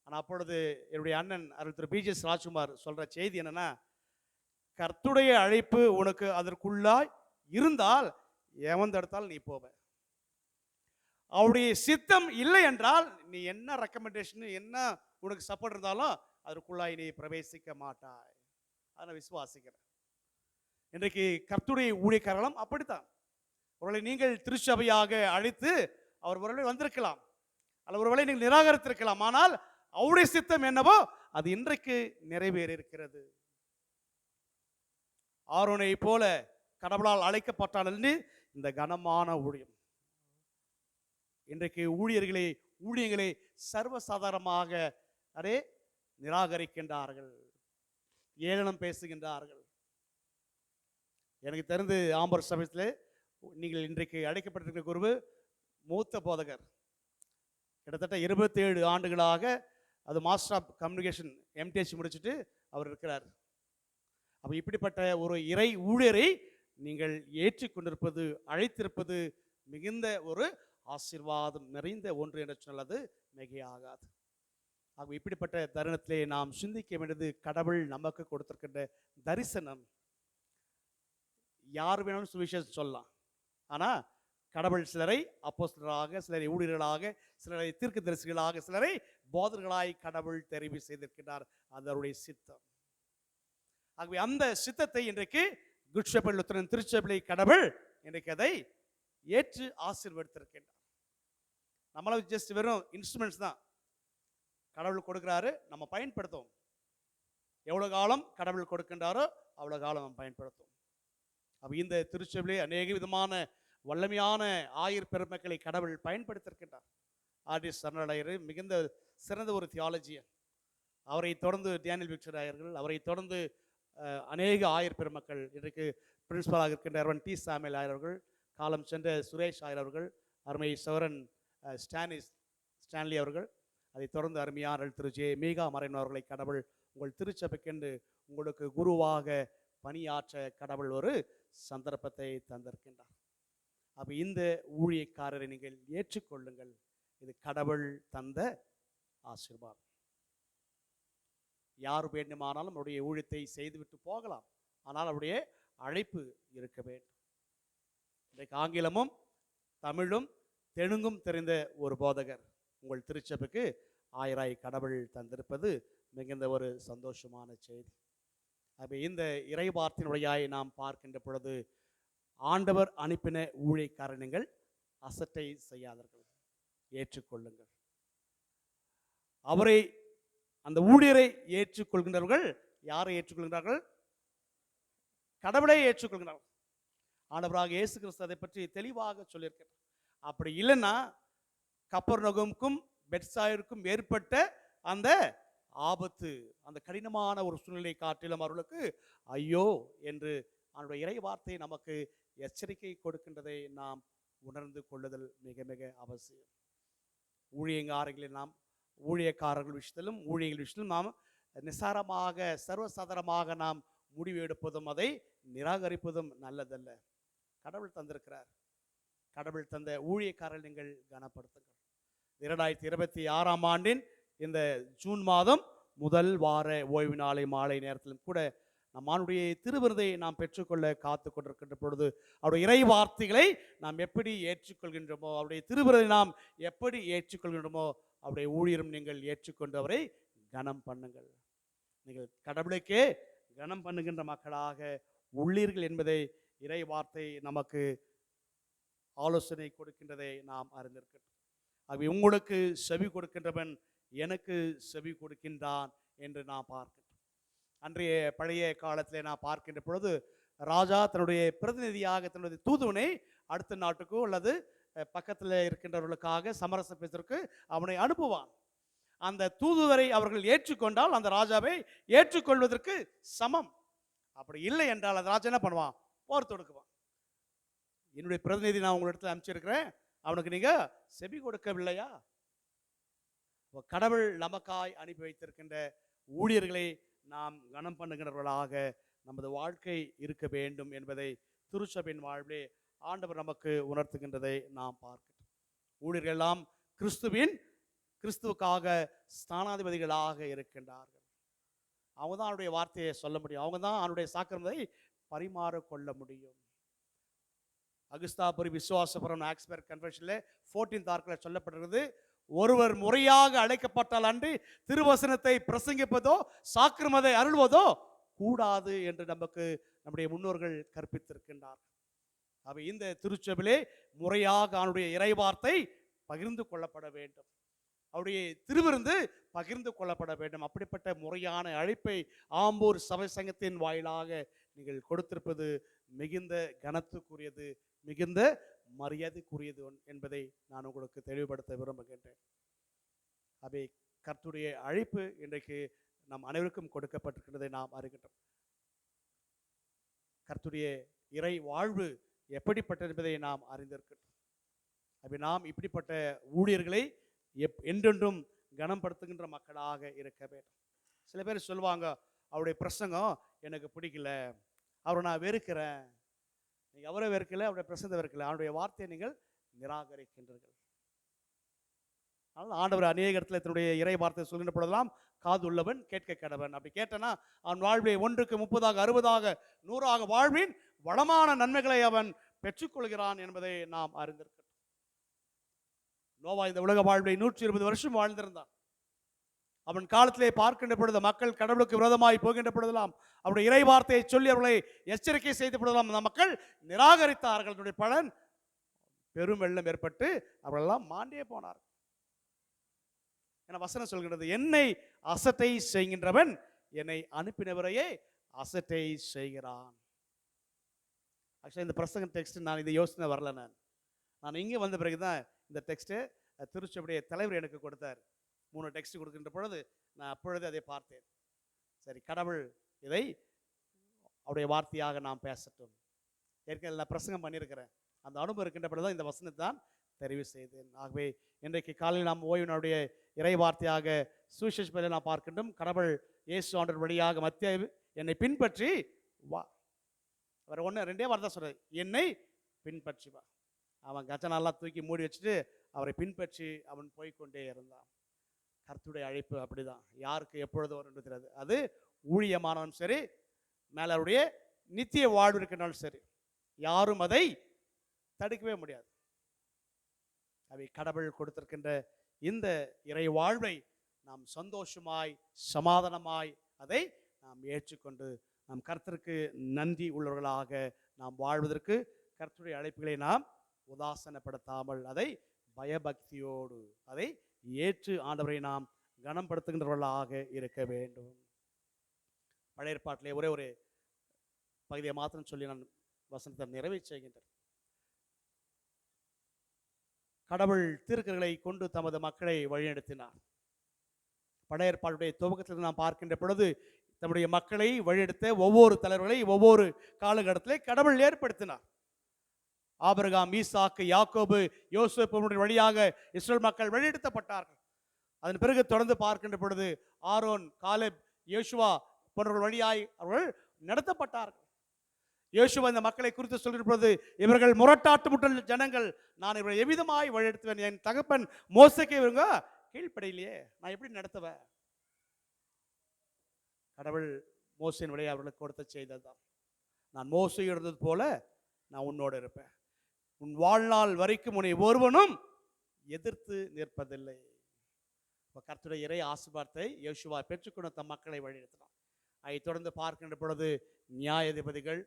ஆனால் அப்பொழுது என்னுடைய அண்ணன் அருள் திரு பிஜிஎஸ் ராஜ்குமார் சொல்ற செய்தி என்னன்னா, கர்த்தருடைய அழைப்பு உனக்கு அதற்குள்ளாய் இருந்தால் எவன் தடுத்தால் நீ போவ. அவருடைய சித்தம் இல்லை என்றால் நீ என்ன ரெக்கமெண்டேஷன் என்ன உனக்கு சப்போர்ட் இருந்தாலும் அதற்குள்ளாய் நீ பிரவேசிக்க மாட்டாய். அதை நான் விசுவாசிக்கிறேன். இன்றைக்கு கர்த்தருடைய ஊழியக்காரர்களும் அப்படித்தான். ஒருவேளை நீங்கள் திருச்சபையாக அழைத்து அவர் ஒருவேளை வந்திருக்கலாம், அல்ல ஒருவேளை நீங்கள் நிராகரித்திருக்கலாம். ஆனால் அவருடைய சித்தம் என்னவோ அது இன்றைக்கு நிறைவேறி இருக்கிறது. ஆரோனை போல கடவுளால் அழைக்கப்பட்டால் இந்த கனமான ஊழியம். இன்றைக்கு ஊழியங்களை சர்வசாதாரணமாக நிராகரிக்கின்றார்கள், ஏளனம் பேசுகின்றார்கள். எனக்கு தெரிந்து ஆம்பூர் சபையில் நீங்கள் இன்றைக்கு அழைக்கப்பட்டிருக்கிற குருவு மூத்த போதகர், கிட்டத்தட்ட 27 ஆண்டுகளாக அது மாஸ்டர் ஆஃப் கம்யூனிகேஷன் எம்டிஎச் முடிச்சுட்டு அவர் இருக்கிறார். அப்போ இப்படிப்பட்ட ஒரு இறை ஊழியரை நீங்கள் ஏற்றுக்கொண்டிருப்பது, அழைத்திருப்பது மிகுந்த ஒரு ஆசீர்வாதம் நிறைந்த ஒன்று என்று சொன்னது மிகையாகாது. ஆக இப்படிப்பட்ட தருணத்திலே நாம் சிந்திக்க வேண்டியது, கடவுள் நமக்கு கொடுத்திருக்கின்ற தரிசனம். யார் வேணாலும் சுவிசேஷம் சொல்லலாம். ஆனால் கடவுள் சிலரை அப்போஸ்தலராக, சிலரை ஊழியர்களாக, சிலரை தீர்க்கதரிசிகளாக, சிலரை போதகர்களாய் கடவுள் தெரிவு செய்திருக்கிறார். அது அவருடைய சித்தம். ஆகவே அந்த சித்தத்தை இன்றைக்கு குட் ஷெப்பர்ட் லுத்தரன் திருச்சபை கடவுள் இன்றைக்கு அதை ஏற்று ஆசீர்வதித்திருக்கின்றார். நம்மளால ஜஸ்ட் வெறும் இன்ஸ்ட்ருமெண்ட்ஸ் தான். கடவுள் கொடுக்கிறாரு, நம்ம பயன்படுத்தும். எவ்வளோ காலம் கடவுள் கொடுக்கின்றாரோ அவ்வளோ காலம் நம்ம பயன்படுத்தும். அப்போ இந்த திருச்சபையிலே அநேக விதமான வல்லமையான ஆயர் பெருமக்களை கடவுள் பயன்படுத்தியிருக்கின்றார். ஆர்டிஎஸ் சரணடையர் மிகுந்த சிறந்த ஒரு தியாலஜியன். அவரை தொடர்ந்து டேனியல் விக்டர் ஆயர்கள், அவரை தொடர்ந்து அநேக ஆயர் பெருமக்கள், இன்றைக்கு பிரின்சிபலாக இருக்கின்ற டி சாமுவேல் ஆயர் அவர்கள், காலம் சென்ற சுரேஷ் ஆயர் அவர்கள், அருமை சௌரன் ஸ்டான்லி அவர்கள், அதை தொடர்ந்து அருமையான திரு ஜே மீகா மறைன் அவர்களை கடவுள் உங்கள் திருச்சபைக்கென்று உங்களுக்கு குருவாக பணியாற்ற கடவுள் ஒரு சந்தர்ப்பத்தை தந்திருக்கின்றார். அப்போ இந்த ஊழியக்காரரை நீங்கள் ஏற்றுக்கொள்ளுங்கள். இது கடவுள் தந்த ஆசீர்வாதம். யார் வேண்டுமானாலும் அவருடைய ஊழியத்தை செய்துவிட்டு போகலாம். ஆனால் அவருடைய அழைப்பு இருக்க வேண்டும். இன்றைக்கு ஆங்கிலமும் தமிழும் தெலுங்கும் தெரிந்த ஒரு போதகர் உங்கள் திருச்சபைக்கு ஆயராய் கடவுள் தந்திருப்பது மிகுந்த ஒரு சந்தோஷமான செய்தி. அப்போ இந்த இறைவார்த்தையினுடையாய் நாம் பார்க்கின்ற பொழுது, ஆண்டவர் அனுப்பின ஊழியக்காரர்கள் அசட்டை செய்யாதீர்கள், ஏற்றுக்கொள்ளுங்கள். அவரை, அந்த ஊழியரை ஏற்றுக்கொள்கின்றவர்கள் யாரை ஏற்றுக்கொள்கிறார்கள்? கடவுளை ஏற்றுக்கொள்கிறார்கள். ஆண்டவராக இயேசு கிறிஸ்து அதை பற்றி தெளிவாக சொல்லியிருக்கிறார். அப்படி இல்லைன்னா கப்பர்நகமுக்கும் பெத்சாயிற்கும் ஏற்பட்ட அந்த ஆபத்து, அந்த கடினமான ஒரு சூழ்நிலை காட்டிலும் அவர்களுக்கு ஐயோ என்று அவருடைய இறை வார்த்தை நமக்கு எச்சரிக்கை கொடுக்கின்றதை நாம் உணர்ந்து கொள்ளுதல் மிக மிக அவசியம். ஊழியக்காரர்கள் விஷயத்திலும் ஊழியர்கள் விஷயத்திலும் நாம் நிசாரமாக சர்வசாதாரணமாக நாம் முடிவு எடுப்பதும் அதை நிராகரிப்பதும் நல்லதல்ல. கடவுள் தந்திருக்கிறார். கடவுள் தந்த ஊழியக்காரர்கள் நீங்கள் கனப்படுத்துங்கள். 2026ஆம் ஆண்டின் இந்த ஜூன் மாதம் முதல் வார ஓய்வு நாளை மாலை நேரத்திலும் கூட நம் ஆண்டுடைய திருவிருதை நாம் பெற்றுக்கொள்ள காத்து கொண்டிருக்கின்ற பொழுது அவருடைய இறை வார்த்தைகளை நாம் எப்படி ஏற்றுக்கொள்கின்றோமோ, அவருடைய திருவிருதை நாம் எப்படி ஏற்றுக்கொள்கின்றோமோ, அவருடைய ஊழியரும் நீங்கள் ஏற்றுக்கொண்டு அவரை கனம் பண்ணுங்கள். நீங்கள் கடவுளுக்கே கனம் பண்ணுகின்ற மக்களாக உள்ளீர்கள் என்பதை இறை வார்த்தை நமக்கு ஆலோசனை கொடுக்கின்றதை நாம் அறிந்திருக்கிறோம். ஆகவே உங்களுக்கு செவி கொடுக்கின்றவன் எனக்கு செவி கொடுக்கின்றான் என்று நாம் பார்க்கின்றோம். அன்றைய பழைய காலத்திலே நான் பார்க்கின்ற பொழுது ராஜா தன்னுடைய பிரதிநிதியாக தன்னுடைய தூதுவனை அடுத்த நாட்டுக்கோ அல்லது பக்கத்தில் இருக்கின்றவர்களுக்காக சமரச பேசுவதற்கு அவனை அனுப்புவான். அந்த தூதுவரை அவர்கள் ஏற்றுக்கொண்டால் அந்த ராஜாவை ஏற்றுக்கொள்வதற்கு சமம். அப்படி இல்லை என்றால் அந்த ராஜா என்ன பண்ணுவான்? போர் தொடுக்குவான். என்னுடைய பிரதிநிதி நான் உங்களிடத்தில் அனுப்பிச்சிருக்கிறேன், அவனுக்கு நீங்க செவி கொடுக்கவில்லையா? கடவுள் நமக்காய் அனுப்பி வைத்திருக்கின்ற ஊழியர்களை நாம் கனம் பண்ணுகின்றவர்களாக நமது வாழ்க்கை இருக்க வேண்டும் என்பதை திருச்சபையின் வாழ்விலே ஆண்டவர் நமக்கு உணர்த்துகின்றதை நாம் பார்க்கிறோம். ஊழியர்கள் எல்லாம் கிறிஸ்துவுக்காக ஸ்தானாதிபதிகளாக இருக்கின்றார்கள். அவங்க தான் அவருடைய வார்த்தையை சொல்ல முடியும். அவங்க தான் அவருடைய சாக்கிரத்தை பரிமாறிக்கொள்ள முடியும். அகுஸ்தாபுரி விசுவாசபுரம் ஆக்ஸ்பர்க் கன்வென்ஷனில் 14th ஆர்க்கில் சொல்லப்பட்டிருக்கிறது, ஒருவர் முறையாக அழைக்கப்பட்டால் அன்றி திருவசனத்தை பிரசங்கிப்பதோ சாக்கிரமதை அருள்வதோ கூடாது என்று நமக்கு நம்முடைய முன்னோர்கள் கற்பித்திருக்கின்றார். அவை இந்த திருச்சபையிலே முறையாக அவனுடைய இறைவார்த்தை பகிர்ந்து கொள்ளப்பட வேண்டும், அவருடைய திருவிருந்து பகிர்ந்து கொள்ளப்பட வேண்டும். அப்படிப்பட்ட முறையான அழைப்பை ஆம்பூர் சபை சங்கத்தின் வாயிலாக நீங்கள் கொடுத்திருப்பது மிகுந்த கனத்துக்குரியது, மிகுந்த மரியாதைக்குரியது என்பதை நான் உங்களுக்கு தெளிவுபடுத்த விரும்புகின்றேன். அவை கர்த்தருடைய அழைப்பு இன்றைக்கு நம் அனைவருக்கும் கொடுக்கப்பட்டிருக்கிறதை நாம் அறிகின்றோம். கர்த்தருடைய இறை வாழ்வு எப்படிப்பட்டது என்பதை நாம் அறிந்திருக்கின்றோம். அவை நாம் இப்படிப்பட்ட ஊழியர்களை என்றென்றும் கனப்படுத்துகின்ற மக்களாக இருக்க வேண்டும். சில பேர் சொல்லுவாங்க, அவருடைய பிரசங்கம் எனக்கு பிடிக்கல, அவரை நான் வெறுக்கிறேன். நீங்கள் அவரை வெறுக்கல, அவருடைய பிரசங்கத்தை வெறுக்கல, அவருடைய வார்த்தையை நீங்கள் நிராகரிக்கின்றீர்கள். அதனால் ஆண்டவர் அநேக இடத்துல தன்னுடைய இறை வார்த்தை சொல்கின்ற பொழுதெல்லாம் காது உள்ளவன் கேட்க கடவன். அப்படி கேட்டனா அவன் வாழ்வை 1க்கு 30ஆக 60ஆக 100ஆக வாழ்வின் வளமான நன்மைகளை அவன் பெற்றுக்கொள்கிறான் என்பதை நாம் அறிந்திருக்கிறோம். நோவா இந்த உலக வாழ்வை 120 வருஷம் வாழ்ந்திருந்தான். அவன் காலத்திலே பார்க்கின்ற பொழுது மக்கள் கடவுளுக்கு விரோதமாய் போகின்ற பொழுதெல்லாம் அவருடைய இறை வார்த்தையை சொல்லி அவர்களை எச்சரிக்கை செய்த பொழுதெல்லாம் அந்த மக்கள் நிராகரித்தார்கள். அதனுடைய பலன் பெரும் வெள்ளம் ஏற்பட்டு அவர்களெல்லாம் மாண்டே போனார்கள். என வசனம் சொல்கிறது, என்னை அசட்டை செய்கின்றவன் என்னை அனுப்பினவரையே அசட்டை செய்கிறான். ஆக்சுவலி இந்த பிரசங்க டெக்ஸ்ட் நான் இதை யோசனை வரல. நான் இங்கே வந்த பிறகுதான் இந்த டெக்ஸ்ட்டு திருச்சபையுடைய தலைவர் எனக்கு கொடுத்தார். 3 டெக்ஸ்ட் கொடுக்கின்ற பொழுது நான் அப்பொழுது அதை பார்த்தேன். சரி, கடவுள் இதை அவருடைய வார்த்தையாக நாம் பேசட்டும். ஏற்கனவே நான் பிரசங்கம் பண்ணியிருக்கிறேன். அந்த அனுபவம் இருக்கின்ற பொழுது தான் இந்த வசனத்தை தான் தெரிவு செய்தேன். ஆகவே இன்றைக்கு காலையில் நாம் ஓய்வினுடைய இறை வார்த்தையாக சுவிசேஷத்தில் நாம் பார்க்கின்றோம். கடவுள் இயேசு ஆண்டவர் வழியாக மத்திய என்னை பின்பற்றி வா. அவர் 1-2 வார்த்தை சொல்றாரு, என்னை பின்பற்றி வா. அவன் கச்சனெல்லாம் தூக்கி மூடி வச்சுட்டு அவரை பின்பற்றி அவன் போய்கொண்டே இருந்தான். கர்த்தருடைய அழைப்பு அப்படிதான். யாருக்கு எப்பொழுது வரும் தெரியாது. அது ஊழியமானவன் சரி, மேலே அவருடைய நித்திய வாழ்வு இருக்கின்றாலும் சரி, யாரும் அதை தடுக்கவே முடியாது. அவை கடவுள் கொடுத்திருக்கின்ற இந்த இறை வாழ்வை நாம் சந்தோஷமாய் சமாதானமாய் அதை நாம் ஏற்றுக்கொண்டு நாம் கர்த்தருக்கு நன்றி உள்ளவர்களாக நாம் வாழ்வதற்கு கர்த்தருடைய அழைப்புகளை நாம் உதாசனப்படுத்தாமல் அதை பயபக்தியோடு அதை ஏற்று ஆண்டவரை நாம் கனப்படுத்துகின்றவர்களாக இருக்க வேண்டும். பழைய ஏற்பாட்டிலே ஒரே ஒரு பகுதியை மாத்திரம் சொல்லி நான் வசனத்தை நிறைவே செய்கின்றேன். கடவுள் தீர்க்கர்களை கொண்டு தமது மக்களை வழிநடத்தினார். பழைய ஏற்பாட்டுடைய துவக்கத்தில் நாம் பார்க்கின்ற பொழுது தம்முடைய மக்களை வழிநடத்த ஒவ்வொரு தலைவர்களை ஒவ்வொரு காலகட்டத்திலே கடவுள் ஏற்படுத்தினார். ஆபிரகாம், ஈசாக்கு, யாக்கோபு, யோசேப்பு வழியாக இஸ்ரேல் மக்கள் வழிநடத்தப்பட்டார்கள். அதன் பிறகு தொடர்ந்து பார்க்கின்ற பொழுது ஆரோன், காலேப், யோசுவா போன்றவர்கள் வழியாய் அவர்கள் நடத்தப்பட்டார்கள். யோசுவா இந்த மக்களை குறித்து சொல்கிற பொழுது, இவர்கள் முரட்டாட்டு முட்டல் ஜனங்கள், நான் இவரை எவ்விதமாய் வழிநடத்துவேன், என் தகப்பன் மோசேக்கு இவங்க கீழ்ப்படையிலேயே நான் எப்படி நடத்துவேன்? கடவுள் மோசேயின் வழியை அவர்களுக்கு கொடுத்த செய்ததுதான், நான் மோசே இருந்தது போல நான் உன்னோடு இருப்பேன், உன் வாழ்நாள் வரைக்கும் உன்னை ஒருவனும் எதிர்த்து நிற்பதில்லை. கர்த்தருடைய இறை ஆசீர்வாதத்தை யோசுவா பெற்றுக்கொண்டு தம் மக்களை வழிநடத்தினார். அதை தொடர்ந்து பார்க்கின்ற பொழுது நியாயாதிபதிகள்,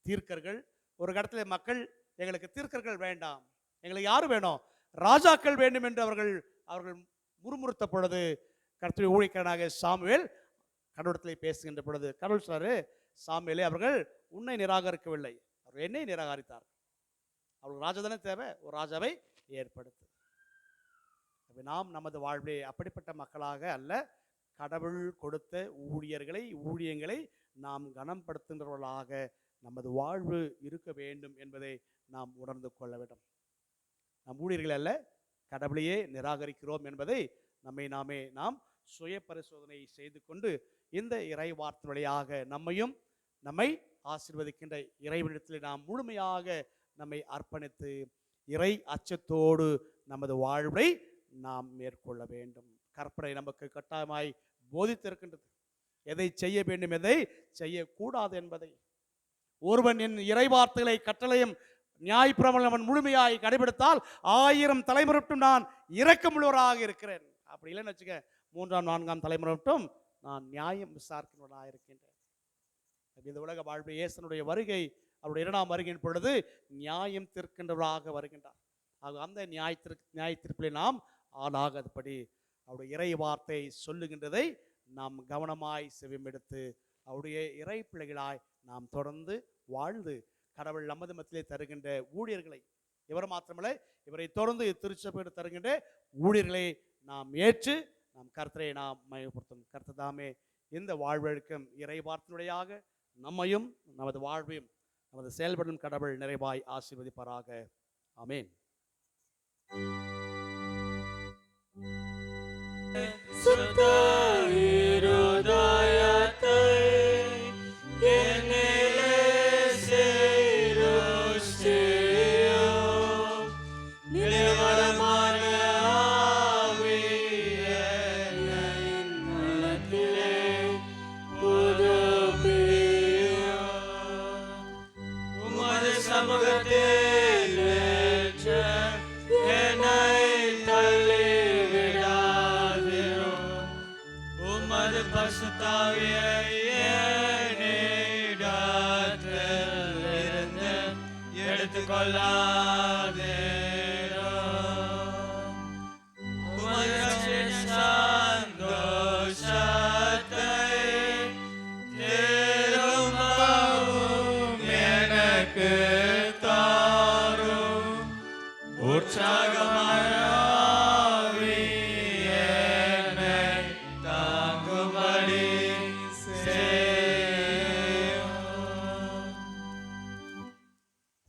தீர்க்கர்கள், ஒரு இடத்துல மக்கள் எங்களுக்கு தீர்க்கர்கள் வேண்டாம், எங்களுக்கு யார் வேணும், ராஜாக்கள் வேண்டும் என்று அவர்கள் முறுமுறுத்த பொழுது கர்த்தருடைய ஊழியக்காரனாக சாமுவேல் கடவுளத்தில் பேசுகின்ற பொழுது கடவுள் சொல்றாரு, சாமுவேலே, அவர்கள் உன்னை நிராகரிக்கவில்லை, அவர் என்னை நிராகரித்தார். அவர்கள் ராஜா தானே தேவை, ஒரு ராஜாவை ஏற்படுத்து. நாம் நமது வாழ்விலே அப்படிப்பட்ட மக்களாக அல்ல, கடவுள் கொடுத்த ஊழியங்களை நாம் கனப்படுத்துகின்றவர்களாக நமது வாழ்வு இருக்க வேண்டும் என்பதை நாம் உணர்ந்து கொள்ள வேண்டும். நம் ஊழியர்கள் அல்ல, கடவுளையே நிராகரிக்கிறோம் என்பதை நாம் சுய பரிசோதனை செய்து கொண்டு இந்த இறை வார்த்தை வழியாக நம்மை ஆசீர்வதிக்கின்ற இறைவனிடத்தில் நாம் முழுமையாக நம்மை அர்ப்பணித்து இறை அச்சத்தோடு நமது வாழ்வை நாம் மேற்கொள்ள வேண்டும். கற்பனை நமக்கு கட்டாயமாய் போதித்திருக்கின்றது, எதை செய்ய வேண்டும், எதை செய்யக்கூடாது என்பதை. ஒருவன் என் இறை வார்த்தைகளை கட்டளையும் நியாயப்பிரமாணம் அவன் முழுமையாய் கடைபிடித்தால் 1000 தலைமுறைட்டும் நான் இரக்கமுள்ளவராக இருக்கிறேன். அப்படி இல்லைன்னு வச்சுக்க, 3ஆம் 4ஆம் தலைமுறைட்டும் நான் நியாயம் விசாரிக்கிறவனாக இருக்கின்றேன். இந்த உலக வாழ்வு இயேசுனுடைய வருகை, அவருடைய 2ஆம் வருகையின் பொழுது நியாயம் தீர்க்கின்றவராக வருகின்றார். ஆக அந்த நியாயத்தீர்ப்பிலே நாம் ஆளாகாதபடி அவருடைய இறை வார்த்தை சொல்லுகின்றதை நாம் கவனமாய் செவிமெடுத்து அவருடைய இறை பிள்ளைகளாய் நாம் தொடர்ந்து வாழ்ந்து கடவுள் நமது மத்தியிலே தருகின்ற ஊழியர்களை, இவர் மாத்திரமல்ல, இவரை தொடர்ந்து திருச்சபையோடு தருகின்ற ஊழியர்களை நாம் ஏற்று நாம் கர்த்தரை நாம் மையப்படுத்தும். கர்த்ததாமே இந்த வாழ்வழுக்கும் இறை வார்த்தையுடையாக நம்மையும் நமது வாழ்வையும் நமது செயல்படும் கடவுள் நிறைவாய் ஆசீர்வதிப்பாராக. ஆமென்.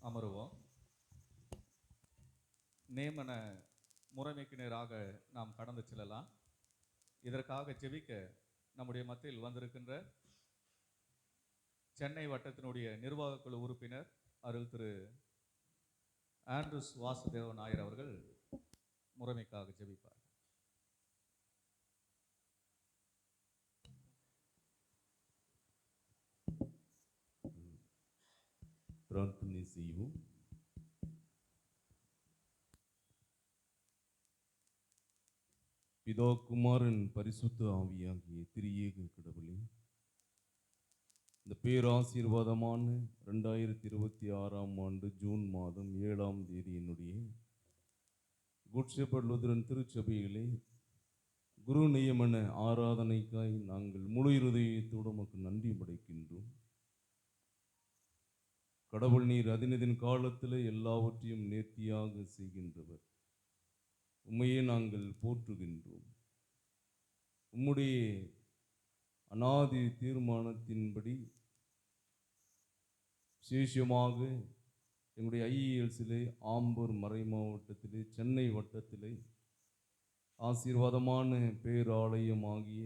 அமருவோம். நியமன முறைமைக்கு நேராக நாம் கடந்து செல்லலாம். இதற்காக ஜெபிக்க நம்முடைய மத்தியில் வந்திருக்கின்ற சென்னை வட்டத்தினுடைய நிர்வாக குழு உறுப்பினர் அருள் திரு ஆண்ட்ரூஸ் வாசுதேவ நாயர் அவர்கள் முறைமைக்காக ஜெபிப்பார். பிரார்த்தனை செய்வோம். பிதா, குமாரன், பரிசுத்த ஆவியாகிய திரியேக கடவுளே, இந்த பேராசீர்வாதமான 2026ஆம் ஆண்டு ஜூன் மாதம் 7ஆம் தேதி என்னுடைய குட் ஷெப்பர்ட் லூதரன் திருச்சபையிலே குரு நியமன ஆராதனைக்காய் நாங்கள் முழு இருதயத்தோடு உமக்கு நன்றி படைக்கின்றோம். கடவுள், நீர் அதினதின் காலத்தில் எல்லாவற்றையும் நேர்த்தியாக செய்கின்றவர். உம்மையே நாங்கள் போற்றுகின்றோம். உம்முடைய அநாதி தீர்மானத்தின்படி விசேஷமாக எங்களுடைய ஐஇஎல்ஸிலே ஆம்பூர் மறை மாவட்டத்திலே சென்னை வட்டத்திலே ஆசீர்வாதமான பேராலயம் ஆகிய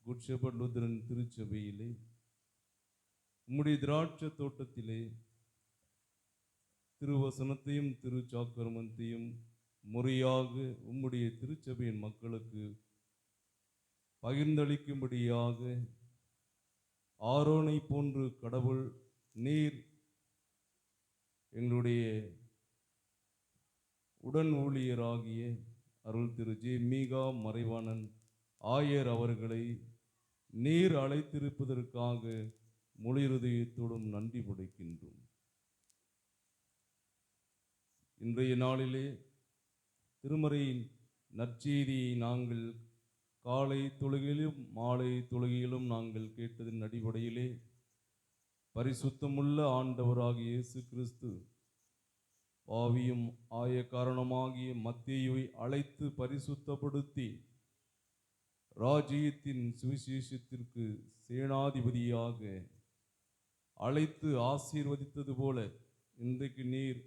குட் ஷெப்பர்ட் லூதரன் திருச்சபையிலே உம்முடைய திராட்சை தோட்டத்திலே திருவசனத்தையும் திருச்சாக்கிரமத்தையும் முறையாக உம்முடைய திருச்சபையின் மக்களுக்கு பகிர்ந்தளிக்கும்படியாக ஆரோனை போன்று கடவுள் நீர் எங்களுடைய உடன் ஊழியராகிய அருள் திரு ஜே மீகா மறைவாணன் ஆயர் அவர்களை நீர் அழைத்திருப்பதற்காக முழு இருதயத்தோடும் நன்றி படைக்கின்றோம். இன்றைய நாளிலே திருமறையின் நற்செய்தியை நாங்கள் காலை தொழுகையிலும் மாலை தொழுகையிலும் நாங்கள் கேட்டதின் அடிப்படையிலே பரிசுத்தமுள்ள ஆண்டவராகிய இயேசு கிறிஸ்து பாவியும் ஆய காரணமாகிய மத்தேயுவை அழைத்து பரிசுத்தப்படுத்தி ராஜ்யத்தின் சுவிசேஷத்திற்கு சேனாதிபதியாக அழைத்து ஆசீர்வதித்தது போல இன்றைக்கு நீர்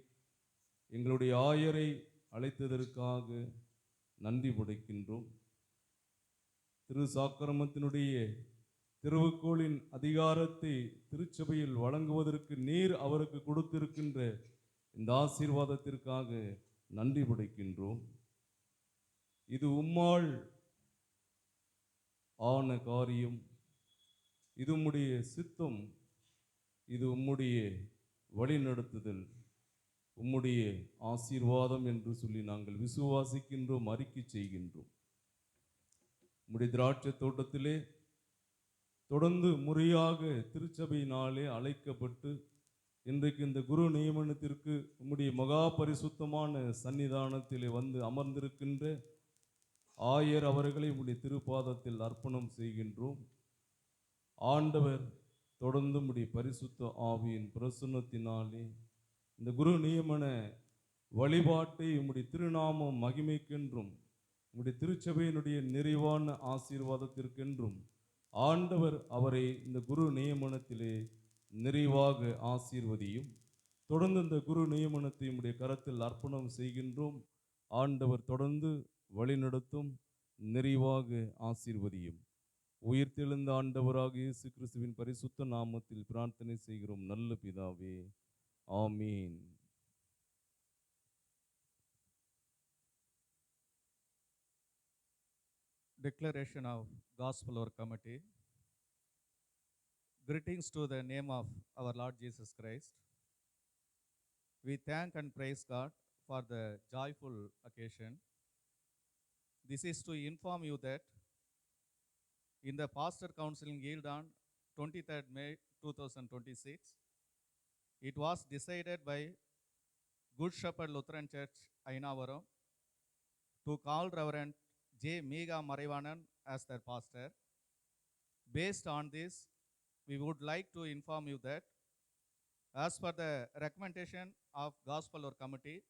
எங்களுடைய ஆயரை அழைத்ததற்காக நன்றி படைக்கின்றோம். திரு சாக்கிரமத்தினுடைய திருவுக்கோளின் அதிகாரத்தை திருச்சபையில் வழங்குவதற்கு நீர் அவருக்கு கொடுத்திருக்கின்ற இந்த ஆசீர்வாதத்திற்காக நன்றி படைக்கின்றோம். இது உம்மால் ஆன காரியம், இது உம்முடைய சித்தம், இது உம்முடைய வழிநடத்துதல், உம்முடைய ஆசீர்வாதம் என்று சொல்லி நாங்கள் விசுவாசிக்கின்றோம், அறிக்கை செய்கின்றோம். உம்முடைய திராட்சை தோட்டத்திலே தொடர்ந்து முறையாக திருச்சபையினாலே அழைக்கப்பட்டு இன்றைக்கு இந்த குரு நியமனத்திற்கு உம்முடைய மகா பரிசுத்தமான சன்னிதானத்திலே வந்து அமர்ந்திருக்கின்ற ஆயர் அவர்களை உம்முடைய திருப்பாதத்தில் அர்ப்பணம் செய்கின்றோம். ஆண்டவர் தொடர்ந்து உம்முடைய பரிசுத்த ஆவியின் பிரசன்னத்தினாலே இந்த குரு நியமன வழிபாட்டை உம்முடைய திருநாமம் மகிமைக்கென்றும் உம்முடைய திருச்சபையினுடைய நிறைவான ஆசீர்வாதத்திற்கென்றும் ஆண்டவர் அவரை இந்த குரு நியமனத்திலே நிறைவாக ஆசீர்வதியும். தொடர்ந்து இந்த குரு நியமனத்தை உம்முடைய கரத்தில் அர்ப்பணம் செய்கின்றோம். ஆண்டவர் தொடர்ந்து வழிநடத்தும், நிறைவாக ஆசீர்வதியும். உயிர்த்தெழுந்த ஆண்டவராக இயேசு கிறிஸ்துவின் பரிசுத்த நாமத்தில் பிரார்த்தனை செய்கிறோம் நல்ல பிதாவே, ஆமீன். Declaration of Gospel Hour Committee. Greetings to the name of our Lord Jesus Christ. We thank and praise God for the joyful occasion. This is to inform you that in the Pastor Counseling held on 23rd May 2026, it was decided by Good Shepherd Lutheran Church, Ainavaram, to call Reverend J. Meega Maraivanan as their pastor. Based on this, we would like to inform you that as per the recommendation of Gospel Hour Committee,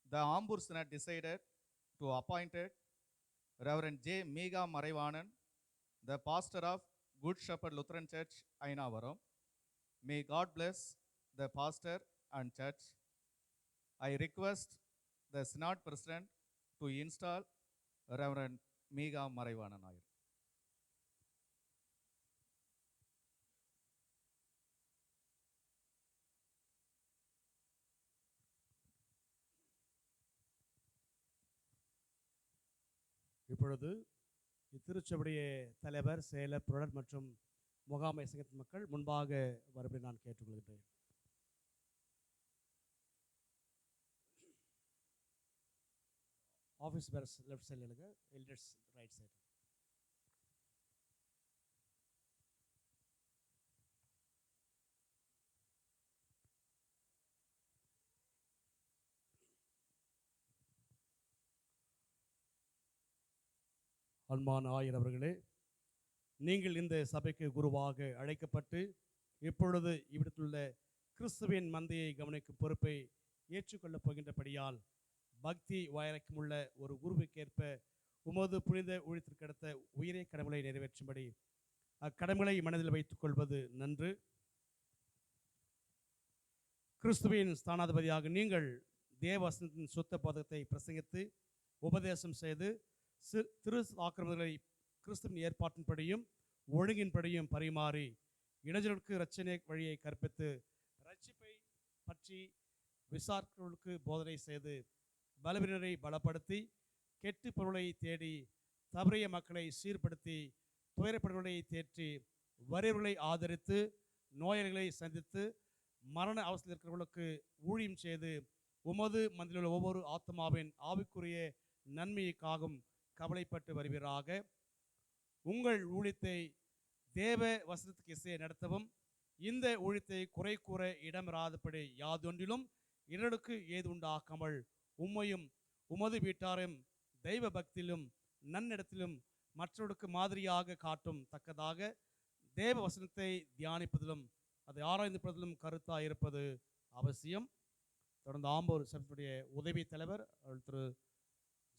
the Ambur Synod decided to appoint Reverend J. Meega Maraivanan, the pastor of Good Shepherd Lutheran Church, Ainavaram. May God bless the pastor and church. I request the Synod President to install Reverend Meega Maraivanan. இப்பொழுது இத்திருச்சபையுடைய தலைவர், செயலர், புரடர் மற்றும் முகாமை சங்கத்தின் மக்கள் முன்பாக வரும்படி நான் கேட்டுக்கொள்கிறேன். ஆஃபீஸ் பேரர்ஸ் லெஃப்ட் சைடில் எழுங்க, எல்டர்ஸ் ரைட் சைடு. அன்பான ஆயர் அவர்களே, நீங்கள் இந்த சபைக்கு குருவாக அழைக்கப்பட்டு இப்பொழுது இவ்விடத்துள்ள கிறிஸ்துவின் மந்தையை கவனிக்கும் பொறுப்பை ஏற்றுக்கொள்ளப் போகின்றபடியால் பக்தி வைராக்கியமுள்ள ஒரு குருவுக்கேற்ப உமது புனித ஊழியத்திற்கடுத்த உயிரை கடமைகளை நிறைவேற்றும்படி அக்கடமைகளை மனதில் வைத்துக் கொள்வது நன்று. கிறிஸ்துவின் ஸ்தானாதிபதியாக நீங்கள் தேவவசனத்தின் சுத்த போதகத்தை பிரசங்கித்து உபதேசம் செய்து திரு ஆக்கிரமங்களை கிறிஸ்துவின் ஏற்பாட்டின்படியும் ஒழுங்கின்படியும் பரிமாறி இடைஞ்சலுக்கு இரட்சணை வழியை கற்பித்து ரட்சிப்பை பற்றி விசாரர்களுக்கு போதனை செய்து பலவீனரை பலப்படுத்தி கெட்டு பொருளை தேடி தவறிய மக்களை சீர்படுத்தி துயரப்படுவதை தேற்றி வறியவர்களை ஆதரித்து நோயாளிகளை சந்தித்து மரண அவஸ்தையில் இருக்கிறவர்களுக்கு ஊழியம் செய்து உமது மந்திலுள்ள ஒவ்வொரு ஆத்மாவின் ஆவிக்குரிய நன்மைக்காகவும் கவலைப்பட்டு வருவீராக. உங்கள் ஊழியத்தை தேவ வசனத்துக்கு இசையை நடத்தவும் இந்த ஊழியத்தை குறை கூற இடமிராதபடி யாதொன்றிலும் இடருக்கு ஏது உண்டாக்காமல் உம்மையும் உமது வீட்டாரையும் தெய்வ பக்தியிலும் நன்னிடத்திலும் மற்றவர்களுக்கு மாதிரியாக காட்டும் தக்கதாக தேவ வசனத்தை தியானிப்பதிலும் அதை ஆராய்ந்துப்பதிலும் கருத்தாக இருப்பது அவசியம். தொடர்ந்து ஆம்பூர் சபையுடைய உதவி தலைவர் திரு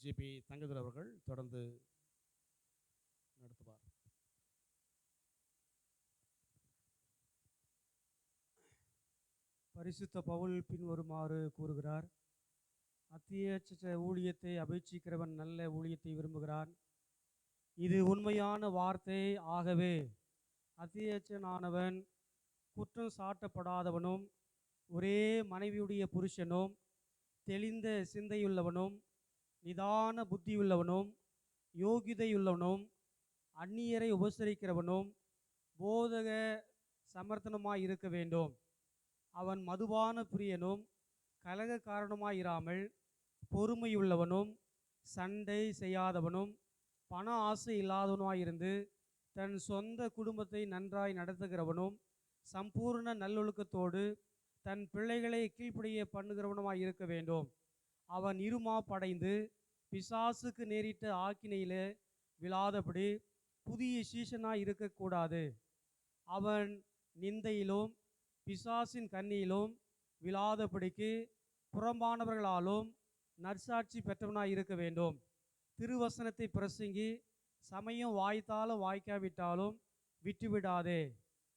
ஜிபி தங்கதுரை அவர்கள் தொடர்ந்து நடத்துவார். பரிசுத்த பவுல் பின்வருமாறு கூறுகிறார். அத்தியட்ச ஊழியத்தை அபேட்சிக்கிறவன் நல்ல ஊழியத்தை விரும்புகிறான். இது உண்மையான வார்த்தை. ஆகவே அத்தியட்சனானவன் குற்றம் சாட்டப்படாதவனும் ஒரே மனைவியுடைய புருஷனும் தெளிந்த சிந்தையுள்ளவனும் நிதான புத்தியுள்ளவனும் யோகிதையுள்ளவனும் அந்நியரை உபசரிக்கிறவனும் போதக சமர்த்தனமாய் இருக்க வேண்டும். அவன் மதுபான பிரியனும் கலகக்காரனுமாயிராமல் பொறுமையுள்ளவனும் சண்டை செய்யாதவனும் பண ஆசை இல்லாதவனுமாயிருந்து தன் சொந்த குடும்பத்தை நன்றாய் நடத்துகிறவனும் சம்பூர்ண நல்லொழுக்கத்தோடு தன் பிள்ளைகளை கீழ்ப்படிய பண்ணுகிறவனுமாய் இருக்க வேண்டும். அவன் இருமாப்படைந்து பிசாசுக்கு நேரிட்ட ஆக்கினையிலே விழாதபடி புதிய சீசனாய் இருக்கக்கூடாது. அவன் நிந்தையிலும் பிசாசின் கண்ணியிலும் விழாதபடிக்கு புறம்பானவர்களாலும் நற்சாட்சி பெற்றவனாய் இருக்க வேண்டும். திருவசனத்தை பிரசங்கி சமயம் வாய்த்தாலும் வாய்க்காவிட்டாலும் விட்டுவிடாதே.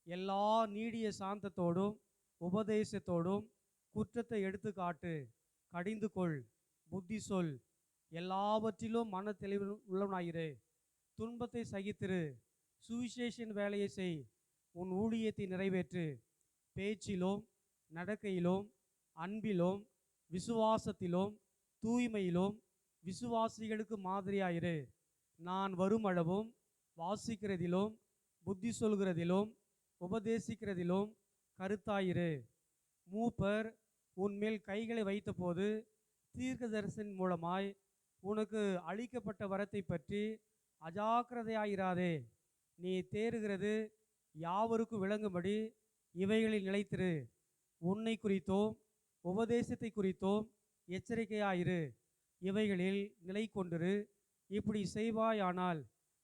எல்லா நீடிய சாந்தத்தோடும் உபதேசத்தோடும் குற்றத்தை எடுத்து காட்டு, கடிந்து கொள், புத்தி சொல், எல்லாவற்றிலும் மன தெளிவு உள்ளவனாயிரு. துன்பத்தை சகித்திரு, சுவிசேஷன் வேலையை செய், உன் ஊழியத்தை நிறைவேற்று. பேச்சிலும் நடக்கையிலும் அன்பிலும் விசுவாசத்திலும் தூய்மையிலும் விசுவாசிகளுக்கு மாதிரியாயிரு. நான் வரும் அளவும் வாசிக்கிறதிலும் புத்தி சொல்கிறதிலும் உபதேசிக்கிறதிலும் கருத்தாயிரு. மூப்பர் உன்மேல் கைகளை வைத்தபோது தீர்க்கதரிசன் மூலமாய் உனக்கு அளிக்கப்பட்ட வரத்தை பற்றி அஜாக்கிரதையாயிராதே. நீ தேறுகிறது யாவருக்கும் விளங்கும்படி இவைகளில் நிலைத்திரு. உன்னை குறித்தோம் உபதேசத்தை குறித்தோம் எச்சரிக்கையாயிரு. இவைகளில் நிலை கொண்டிரு. இப்படி செய்வாயானால்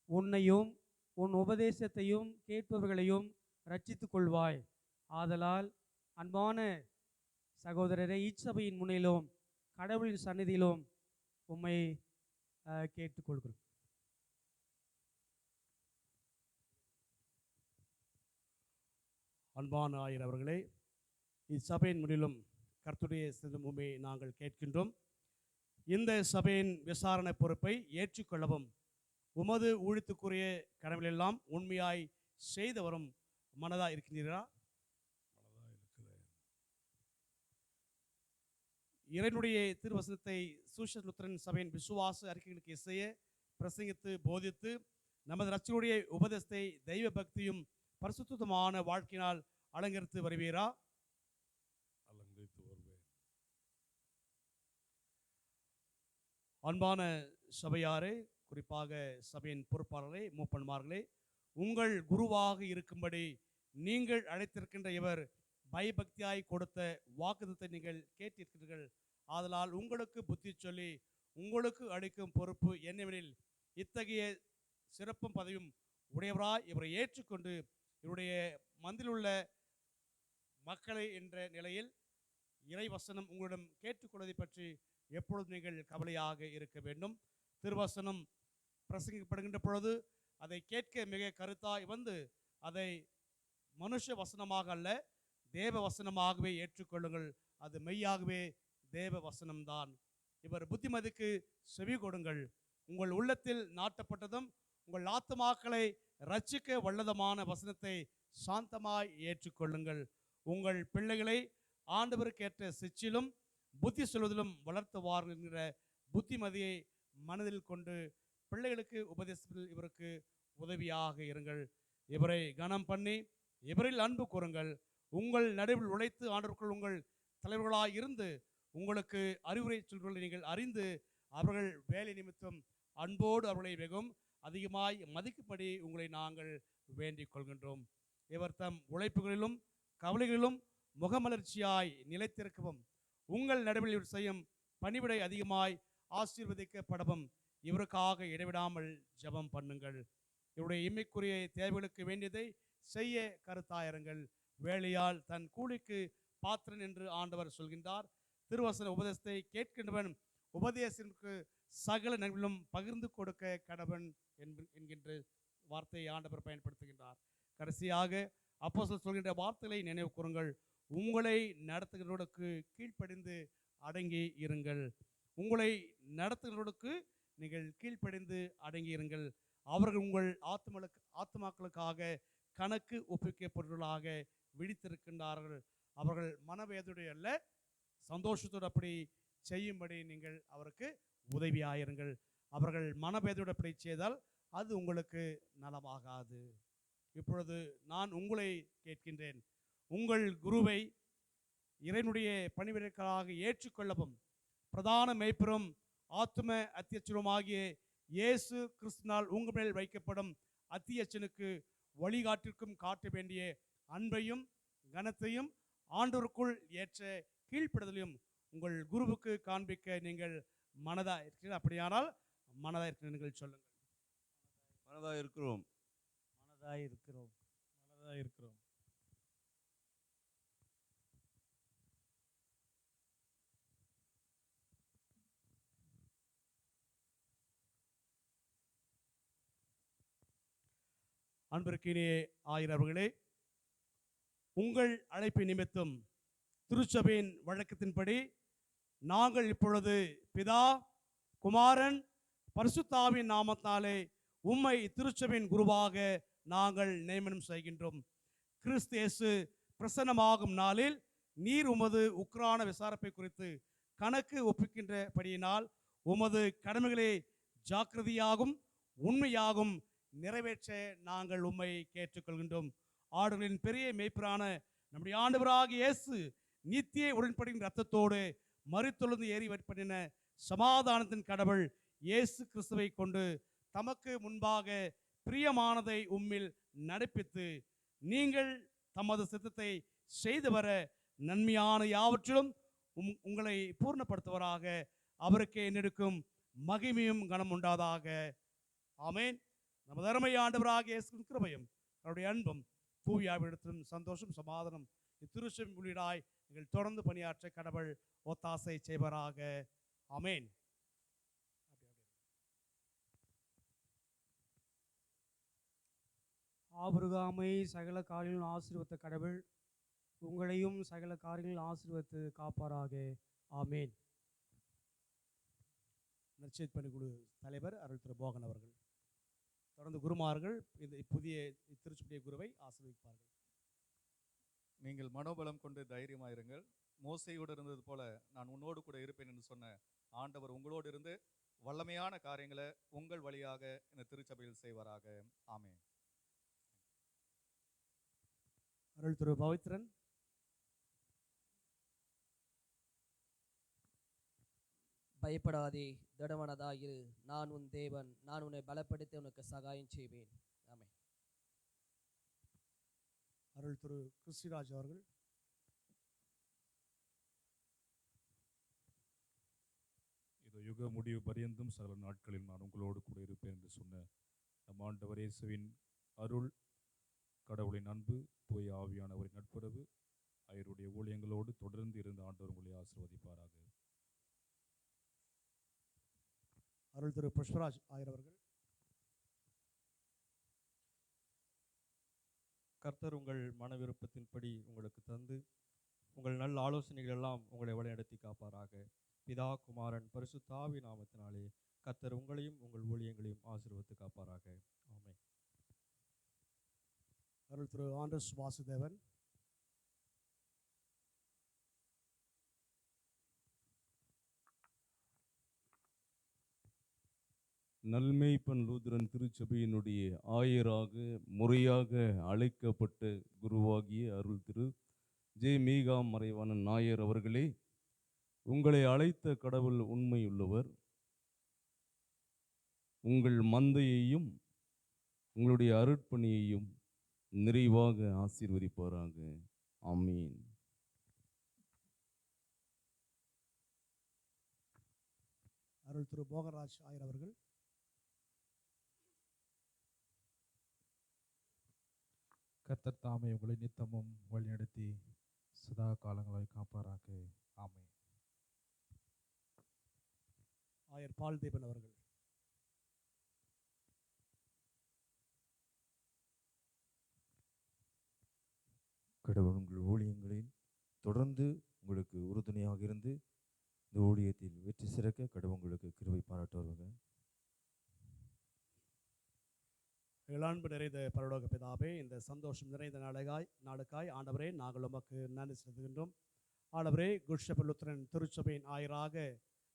உன்னையும் உன் உபதேசத்தையும் கேட்பவர்களையும் ரட்சித்து கொள்வாய். ஆதலால் அன்பான சகோதரரை, இச்சபையின் முன்னிலும் கடவுளின் சந்நிதியிலும் உம்மை கேட்டுக்கொள்கிறோம். அன்பான ஆயர் அவர்களே, இச்சபையின் முன்னிலும் கர்த்தருடைய சித்தமுமே நாங்கள் கேட்கின்றோம். இந்த சபையின் விசாரணை பொறுப்பை ஏற்றுக்கொள்ளவும் உமது ஊழியத்துக்குரிய கடமைகளெல்லாம் உண்மையாய் செய்து வரும் மனதா இருக்கின்றீர்களா? இறைவனுடைய திருவசனத்தை சூஷர் லுத்தரன் சபையின் விசுவாச அறிக்கைகளுக்கு இசைய பிரசங்கித்து போதித்து நமது ரட்சகருடைய உபதேசத்தை தெய்வ பக்தியும் பரிசுத்தமான வாழ்க்கையினால் அலங்கரித்து வருவீரா? அலங்கரித்து வருவேன். அன்பான சபையாரே, குறிப்பாக சபையின் பொறுப்பாளர்களே, மூப்பன்மார்களே, உங்கள் குருவாக இருக்கும்படி நீங்கள் அழைத்திருக்கின்ற இவர் பயபக்தியாய் கொடுத்த வாக்குத்தத்தை நீங்கள் கேட்டிருக்கிறீர்கள். ஆதலால் உங்களுக்கு புத்தி சொல்லி உங்களுக்கு அளிக்கும் பொறுப்பு என்னவெனில், இத்தகைய சிறப்பும் பதவியும் உடையவராய் இவரை ஏற்றுக்கொண்டு இவருடைய மந்திலுள்ள மக்களை என்ற நிலையில் இறைவசனம் உங்களிடம் கேட்டுக்கொள்வதை பற்றி எப்பொழுதும் நீங்கள் கவலையாக இருக்க வேண்டும். திருவசனம் பிரசங்கிக்கப்படுகின்ற பொழுது அதை கேட்க மிக கருத்தாய் வந்து அதை மனுஷ வசனமாக அல்ல தேவ வசனமாகவே ஏற்றுக்கொள்ளுங்கள். அது மெய்யாகவே தேவ வசனம்தான். இவர் புத்திமதிக்கு செவி கொடுங்கள். உங்கள் உள்ளத்தில் நாட்டப்பட்டதும் உங்கள் ஆத்துமாக்களை ரட்சிக்க வல்லதமான வசனத்தை சாந்தமாய் ஏற்றுக்கொள்ளுங்கள். உங்கள் பிள்ளைகளை ஆண்டவருக்கேற்ற சிச்சிலும் புத்தி சொல்வதிலும் வளர்த்துவார் என்கிற புத்திமதியை மனதில் கொண்டு பிள்ளைகளுக்கு உபதேசத்தில் இவருக்கு உதவியாக இருங்கள். இவரை கனம் பண்ணி இவரில் அன்பு கூறுங்கள். உங்கள் நடுவில் உழைத்து ஆண்டவருக்குள் உங்கள் தலைவர்களாக இருந்து உங்களுக்கு அறிவுரை சொல்களை நீங்கள் அறிந்து அவர்கள் வேலை நிமித்தம் அன்போடு அவர்களை வெகும் அதிகமாய் மதிக்கும்படி உங்களை நாங்கள் வேண்டிக் கொள்கின்றோம். இவர் தம் உழைப்புகளிலும் கவலைகளிலும் முகமலர்ச்சியாய் நிலைத்திருக்கவும் உங்கள் நடுவில் இவர் செய்யும் பணிவிடை அதிகமாய் ஆசீர்வதிக்கப்படவும் இவருக்காக இடைவிடாமல் ஜெபம் பண்ணுங்கள். இவருடைய இம்மைக்குரிய தேவைகளுக்கு வேண்டியதை செய்ய கருத்தாயிருங்கள். வேலையால் தன் கூலிக்கு பாத்திரன் என்று ஆண்டவர் சொல்கின்றார். திருவசன உபதேசத்தை கேட்கின்றவன் உபதேசத்திற்கு சகல நன்மையிலும் பகிர்ந்து கொடுக்க கடவன் என்கின்ற வார்த்தையை ஆண்டவர் பயன்படுத்துகின்றார். கடைசியாக அப்போஸ்தலர் சொல்கின்ற வார்த்தைகளை நினைவு கூறுங்கள். உங்களை நடத்துகிறவர்களுக்கு கீழ்ப்படிந்து அடங்கி இருங்கள். உங்களை நடத்துகிறவர்களுக்கு நீங்கள் கீழ்ப்படிந்து அடங்கி இருங்கள். அவர்கள் உங்கள் ஆத்மாக்களுக்காக கணக்கு ஒப்புவிக்கப்பொருளாக விழித்திருக்கின்றார்கள். அவர்கள் மனவேதனை அல்ல, சந்தோஷத்தோடு அப்படி செய்யும்படி நீங்கள் அவருக்கு உதவியாயிருங்கள். அவர்கள் மனவேதோடு அப்படி செய்தால் அது உங்களுக்கு நலமாகாது. இப்பொழுது நான் உங்களை கேட்கின்றேன், உங்கள் குருவை இறைவனுடைய பணிவிடைக்காக ஏற்றுக்கொள்ளவும் பிரதான மேய்ப்பரும் ஆத்தும அத்தியட்சருமாகிய இயேசு கிறிஸ்துவினால் உங்கள் மேல் வைக்கப்படும் அத்தியட்சனுக்கு வழிகாட்டிற்கும் காட்ட வேண்டிய அன்பையும் கனத்தையும் ஆண்டவருக்குள் ஏற்ற கீழ்ப்படுதலையும் உங்கள் குருவுக்கு காண்பிக்க நீங்கள் மனதா இருக்கிறீர்கள். அப்படியானால் மனதா இருக்கிற நீங்கள் சொல்லுங்கள். மனதா இருக்கிறோம். மனதா இருக்கிறோம். மனதா இருக்கிறோம். அன்பிற்கினே ஆயிரவர்களே, உங்கள் அழைப்பு நிமித்தம் திருச்சபையின் வழக்கத்தின்படி நாங்கள் இப்பொழுது பிதா குமாரன் பரிசுத்தாவின் நாமத்தாலே உம்மை திருச்சபையின் குருவாக நாங்கள் நியமனம் செய்கின்றோம். கிறிஸ்து இயேசு பிரசன்னமாகும் நாளில் நீர் உமது உக்ரான விசாரிப்பை குறித்து கணக்கு ஒப்புக்கின்றபடியினால் உமது கடமைகளை ஜாக்கிரதையாகும் உண்மையாகும் நிறைவேற்ற நாங்கள் உம்மை கேட்டுக்கொள்கின்றோம். ஆடுகளின் பெரிய மேய்ப்பரான நம்முடைய ஆண்டவராகிய இயேசு நித்திய உடன்படியின் இரத்தத்தோடு மரித்தொழுந்து ஏறி பண்ணின சமாதானத்தின் கடவுள் இயேசு கிறிஸ்துவை கொண்டு தமக்கு முன்பாக பிரியமானதை உம்மில் நடப்பித்து நீங்கள் தமது சித்தத்தை செய்து வர நன்மையான யாவற்றிலும் உங்களை பூர்ணப்படுத்துவராக அவருக்கு என்னெடுக்கும் மகிமையும் கனம் உண்டாதாக. ஆமேன். நமது அருமை ஆண்டவராக இயேசு கிருபையும் அவருடைய அன்பும் தூயாவிடத்திலும் சந்தோஷம் சமாதானம் இத்திருச்சபையின் உள்ளீடாய் நீங்கள் தொடர்ந்து பணியாற்ற கடவுள் ஒத்தாசை செய்வராக. ஆமேன். ஆபிரகாமை சகல காரியங்களும் ஆசீர்வதித்த கடவுள் உங்களையும் சகல காரியங்களும் ஆசீர்வதித்து காப்பாராக. ஆமேன். நற்செய்தி பணிக்குழு தலைவர் அருள் திரு போகன் அவர்கள் தொடர்ந்து குருமார்கள் இந்த புதிய திருச்சபையுடைய குருவை ஆசீர்வதிப்பார்கள். நீங்கள் மனோபலம் கொண்டு தைரியமாயிருங்கள். மோசையோடு இருந்தது போல நான் உன்னோடு கூட இருப்பேன் என்று சொன்ன ஆண்டவர் உங்களோடு இருந்து வல்லமையான காரியங்களை உங்கள் வழியாக இந்த திருச்சபையில் செய்வாராக. ஆமென். அருள் திரு பவித்ரன். பயப்படாதே, திடமனதாயிரு, நான் உன் தேவன், நான் உன்னை பலப்படுத்தி உனக்கு சகாயம் செய்வேன். ஆமென். அருள் திரு கிறிஸ்டிராஜ் அவர்கள். இது யுக முடிவு பரியந்தும் சகல நாட்களில் நான் உங்களோடு கூட இருப்பேன் என்று சொன்ன நம் ஆண்டவர் இயேசுவின் அருள், கடவுளின் அன்பு, தூய ஆவியானவரின் நட்புறவு அவருடைய ஊழியங்களோடு தொடர்ந்து இருந்த ஆண்டவர் உங்களை ஆசீர்வதிப்பாராக. அருள் திரு புஷ்பராஜ் ஆயிரவர்கள். கர்த்தர் உங்கள் மன விருப்பத்தின்படி உங்களுக்கு தந்து உங்கள் நல்ல ஆலோசனைகள் எல்லாம் உங்களை வழிநடத்தி காப்பாராக. பிதா குமாரன் பரிசுத்த ஆவி நாமத்தினாலே கர்த்தர் உங்களையும் உங்கள் ஊழியங்களையும் ஆசீர்வதித்து காப்பாராக. ஆமென். அருள் திரு ஆண்டர்ஸ் வாசுதேவன், நல்மேய்ப்பன் லூதரன் திருச்சபையினுடைய ஆயராக முறையாக அழைக்கப்பட்ட குருவாகிய அருள் திரு ஜே மீகா மறைவான நாயர் அவர்களே, உங்களை அழைத்த கடவுள் உண்மையுள்ளவர். உங்கள் மந்தையையும் உங்களுடைய அருட்பணியையும் நிறைவாக ஆசீர்வதிப்பாராக. ஆமீன். அருள் திரு போகராஜ் ஆயர் அவர்கள், கர்த்தர் தாமே உங்களை நித்தமும் வழிநடத்தி சதா காலங்களை காப்பாராக. ஆமென். ஆயர் பால் தேவன் அவர்கள், கடவுள் உங்கள் ஊழியங்களில் தொடர்ந்து உங்களுக்கு உறுதுணையாக இருந்து இந்த ஊழியத்தில் வெற்றி சிறக்க கடவுள் உங்களுக்கு கிருபை பாராட்டுவார்கள். அன்பு நிறைந்த பரலோக பிதாவே, இந்த சந்தோஷம் நிறைந்த நாளுக்காய் ஆண்டவரே நாங்கள் உமக்கு நன்றி செலுத்துகின்றோம். ஆண்டவரே, குட் ஷெப்பர்ட் லூத்தரன் திருச்சபையின் ஆயராக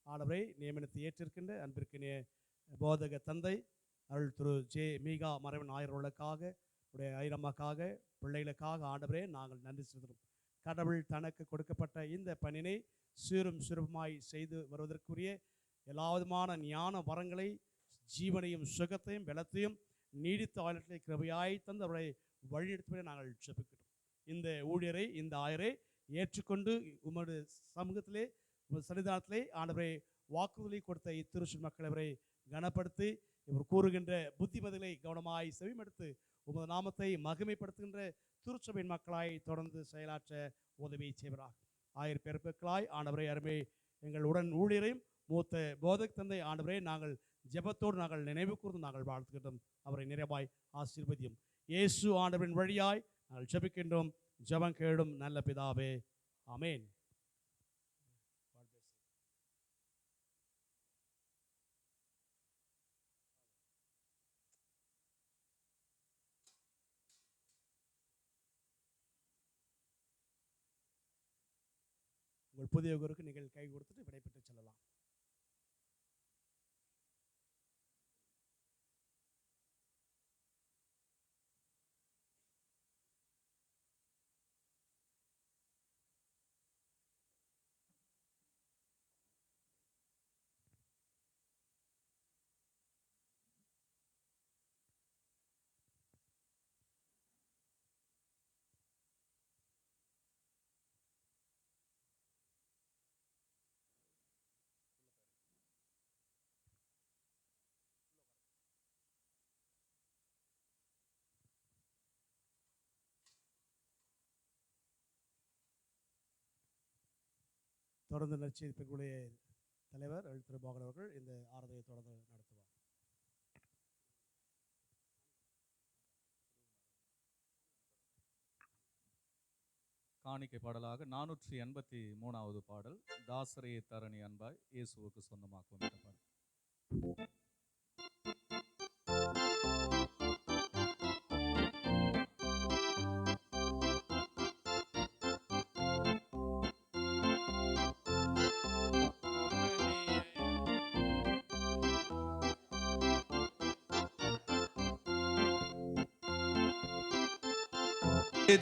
ஆண்டவரே நியமனத்தை ஏற்றிருக்கின்ற அன்பிற்கினிய போதக தந்தை அருள் திரு ஜே மீகா மறைவன் ஆயர்களுக்காக, உடைய ஐரம்மாக்காக, பிள்ளைகளுக்காக ஆண்டவரே நாங்கள் நன்றி செலுத்துகிறோம். கடவுள் தனக்கு கொடுக்கப்பட்ட இந்த பணினை சீரும் சிறப்புமாய் செய்து வருவதற்குரிய எல்லா விதமான ஞான வரங்களை, ஜீவனையும் சுகத்தையும் பலத்தையும் நீடித்த ஆயுளத்தை கிருபையாய் தந்து அவரை வழிநடத்துவதை நாங்கள் ஜெபிக்கிறோம். இந்த ஊழியரை, இந்த ஆயரை ஏற்றுக்கொண்டு உமது சமூகத்திலே, உமது சன்னிதானத்திலே ஆண்டவரை வாக்குறுதி கொடுத்த இத்திருச்சல் மக்கள் அவரை கனப்படுத்தி இவர் கூறுகின்ற புத்திமதிகளை கவனமாய் செவிமடுத்து உமது நாமத்தை மகிமைப்படுத்துகின்ற திருச்சபையின் மக்களாய் தொடர்ந்து செயலாற்ற உதவி செய்வராக. ஆயர் பெருப்பெக்களாய் ஆண்டவரை அருமை எங்கள் உடன் ஊழியரையும் மூத்த போதக் தந்தை ஆண்டவரை நாங்கள் ஜெபத்தோடு நாங்கள் நினைவு கூர்ந்து நாங்கள் வாழ்த்துகின்றோம். அவரை நிறைவாய் ஆசீர்வதியும். இயேசு ஆண்டவரின் வழியாய் நாங்கள் ஜெபிக்கின்றோம். ஜெபம் கேளும் நல்ல பிதாவே. ஆமென். உங்கள் புதிய குருக்கு நீங்கள் கை கொடுத்துட்டு விடைபெற்று செல்லலாம். தொடர்ந்து நற்செய்திகளுடைய தலைவர் திரு மோகன் அவர்கள் இந்த ஆராதனையை தொடர்ந்து நடத்துவார். காணிக்கை பாடலாக 483வது பாடல், தாசரே தரணி அன்பாய் இயேசுவுக்கு சொந்தமாக்கும் இந்த பாடல்.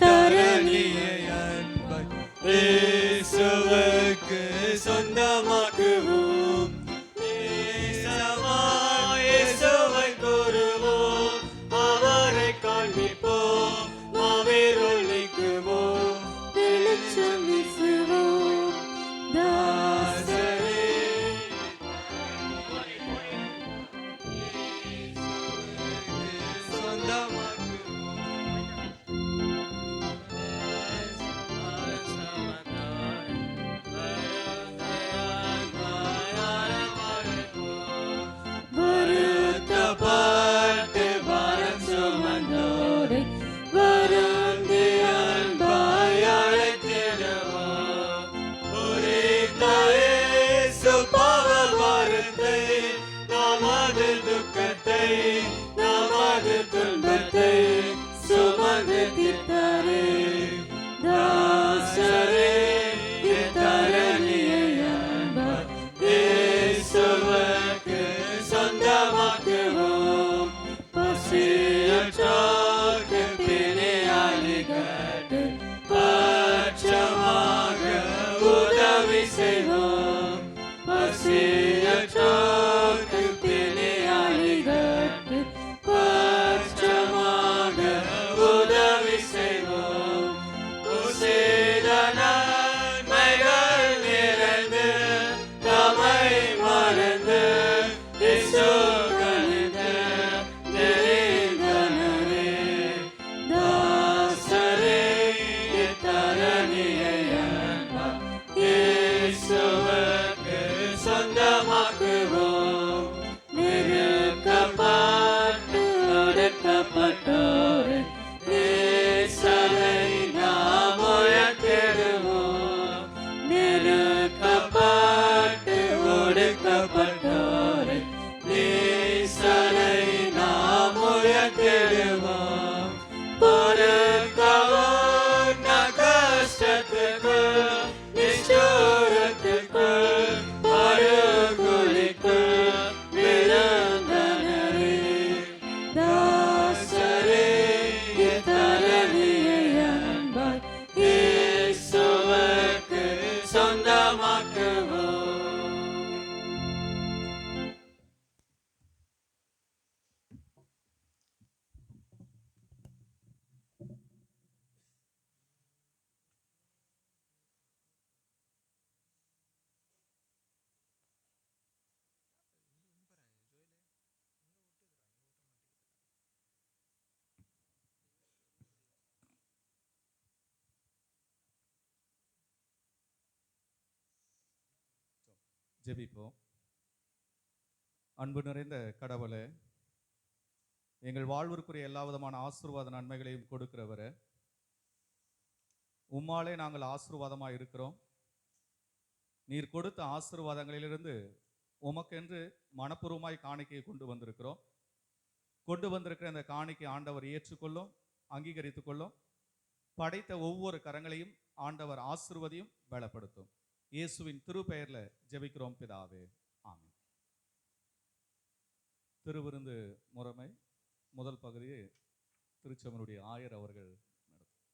தரணியை அன்பை இயேசுவுக்கு சொந்தமாக்குவோம். நேசமாய் இயேசுவை கூறுவோம், அவரை காண்பிப்போம், மாவேருள் நீக்குவோம், வெளிச்சம் வீசுவோம். தாசரே சொந்தமாக்குவோம். ஜெபிப்போம். அன்பு நிறைந்த கடவுளே, எங்கள் வாழ்விற்குரிய எல்லா விதமான ஆசீர்வாத நன்மைகளையும் கொடுக்கிறவரே, உம்மாலே நாங்கள் ஆசீர்வாதமாக இருக்கிறோம். நீர் கொடுத்த ஆசீர்வாதங்களிலிருந்து உமக்கென்று மனப்பூர்வமாய் காணிக்கையை கொண்டு வந்திருக்கிற அந்த காணிக்கை ஆண்டவர் ஏற்றுக்கொள்ளும், அங்கீகரித்துக் கொள்ளும். படைத்த ஒவ்வொரு கரங்களையும் ஆண்டவர் ஆசீர்வதியும் பலப்படுத்தும். இயேசுவின் திருப்பெயர்ல ஜெபிக்கிறோம் பிதாவே, ஆமென். திருவிருந்து முறைமை முதல் பகுதியை திருச்செவனுடைய ஆயர் அவர்கள் நடத்தும்.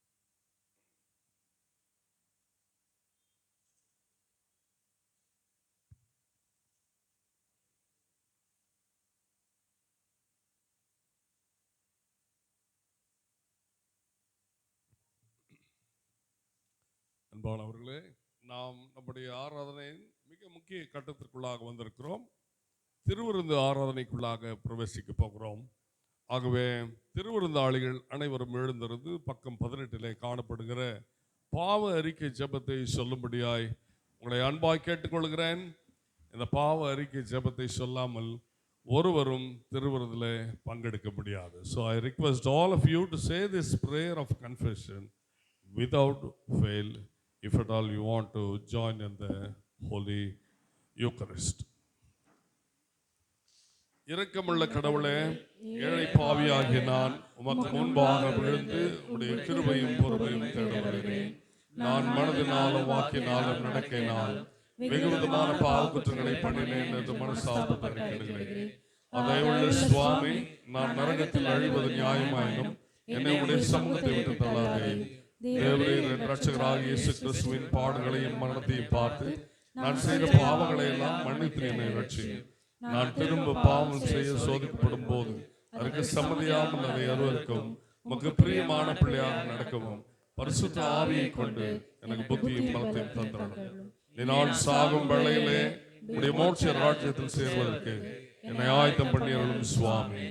அன்பானவர்களே, நாம் நம்முடைய ஆராதனையின் மிக முக்கிய கட்டத்திற்குள்ளாக வந்திருக்கிறோம். திருவிருந்து ஆராதனைக்குள்ளாக பிரவேசிக்க போகிறோம். ஆகவே திருவிருந்தாளிகள் அனைவரும் எழுந்திருந்து பக்கம் 18 காணப்படுகிற பாவ அறிக்கை ஜெபத்தை சொல்லும்படியாய் உங்களை அன்பாய் கேட்டுக்கொள்கிறேன். இந்த பாவ அறிக்கை ஜெபத்தை சொல்லாமல் ஒருவரும் திருவிருந்தில் பங்கெடுக்க முடியாது. So I request all of you to say this prayer of confession without fail, if at all you want to join in the Holy Eucharist. இரக்கமுள்ள கடவுளே, ஏழை பாவியாகிய நான் உமக்கு முன்பாக விழுந்து உடைய கிருபையும் பொறுமையும் தேட வருகிறேன். நான் மனதினாலும் வாக்கினாலும் நடக்கையினால் வெகு விதமான பாவ குற்றங்களை பண்ணினேன் என்று மனசாபத்தை அறிக்கையிடுகிறேன். அதை உள்ள சுவாமி, நான் நரகத்தில் அழிவது நியாயமாயினும் என்னை உடைய சமூகத்தை விட்டு தள்ளாதே. தேவரீர் என் இரட்சகராகிய இயேசு கிறிஸ்துவின் பாடுகளையும் மரணத்தையும் பார்த்து நான் செய்த பாவங்களை எல்லாம் மன்னித்து என்னை ரட்சியும். நான் திரும்ப பாவம் செய்ய சோதிக்கப்படும் போது அதற்கு சம்மதியாமல் அதை அருவருக்கவும் உமக்கு பிரியமான பிள்ளையாக நடக்கவும் பரிசுத்த ஆவியை கொண்டு எனக்கு புத்தியும் பலத்தையும் தந்திரணும். நான் சாகும் வேளையிலே உடைய மோட்ச ராஜ்யத்தில் சேர்வதற்கு என்னை ஆயத்தம் பண்ணியருளும் சுவாமி.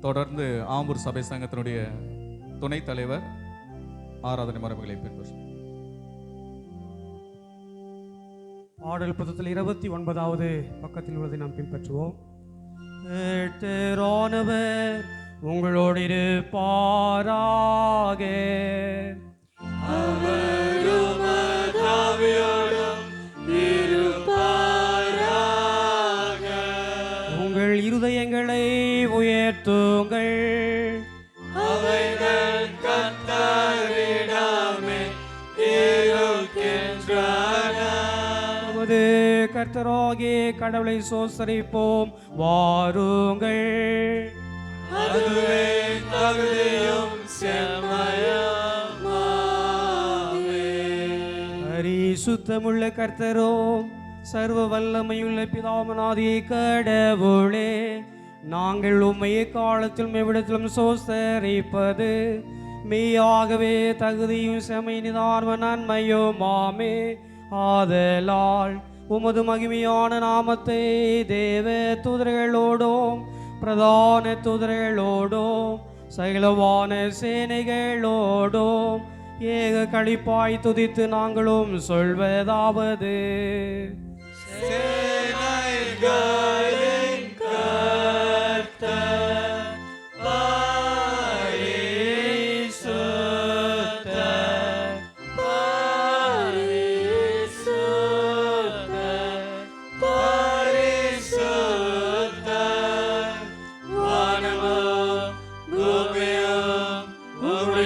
தொடர்ந்து ஆம்பூர் சபை சங்கத்தினுடைய துணைத் தலைவர் ஆராதனை மரபுகளை பின்பற்றும். பாடல் புத்தகத்தில் 29வது பக்கத்தில் உள்ளதை நாம் பின்பற்றுவோம். ஏற்றரானவர் உங்களோடு இருப்பாராக. உங்கள் இருதயங்களை உயர்த்துங்கள். அவைகள் கர்த்தரிடமே இருக்கின்றன. நமது கர்த்தராகிய கடவுளை சோசரிப்போம் வாருங்கள். அதுவே தகுதியும் செம்மையுமாமே. பரிசுத்தமுள்ள கர்த்தரோம் சர்வ வல்லமையுள்ள பிதாமனாதிய கடவுளே, நாங்கள் உம்மை காலத்திலும் எவ்விடத்திலும் சோசரிப்பது மெய்யாகவே தகுதியும் செம்மை நிதான நன்மையுமாமே. ஆதலால் உமது மகிமையான நாமத்தை தேவ தூதர்களோடும் பிரதான தூதர்களோடும் சகலவான சேனைகளோடும் ஏக களிப்பாய் துதித்து நாங்களும் சொல்வதாவது: சேனைகளின் கர்த்தர் பரிசுத்தர், பரிசுத்தர், பரிசுத்தர். வானமும் பூமியும் உம்முடைய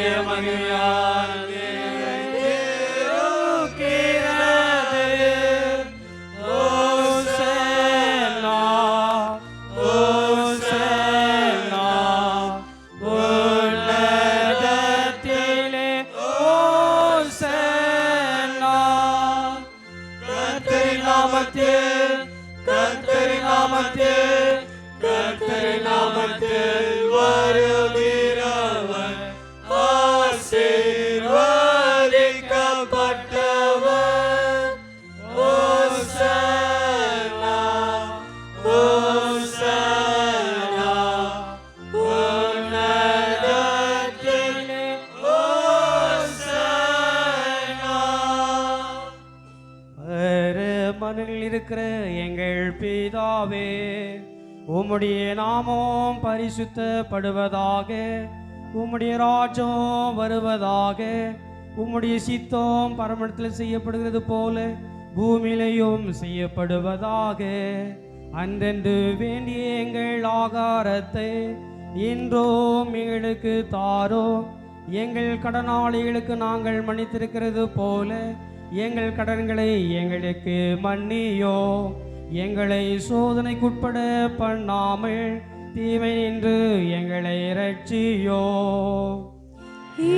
நாமத்தில் கர்த்தரின் நாமத்தில் கர்த்தரின் நாமத்தில் வருகிறவர் ஆசீர்வதிக்கப்பட்டவர். ஓசன்னா ஓசன்னா உன்னதத்திலே ஓசன்னா. மண்ணில் இருக்கிற எங்கள் பிதாவே, உம்முடைய நாமம் பரிசுத்தப்படுவதாக, உம்முடைய ராஜ்யம் வருவதாக, உம்முடைய சித்தம் பரமண்டத்தில் செய்யப்படுகிறது போல பூமியிலையும் செய்யப்படுவதாக. அன்றென்று வேண்டிய எங்கள் ஆகாரத்தை இன்றும் எங்களுக்கு தாரோ. எங்கள் கடனாளிகளுக்கு நாங்கள் மன்னித்திருக்கிறது போல எங்கள் கடன்களை எங்களுக்கு மன்னியோ. எங்களை சோதனைக்குட்பட பண்ணாமல் தீமை நின்று எங்களை இரட்சியோ.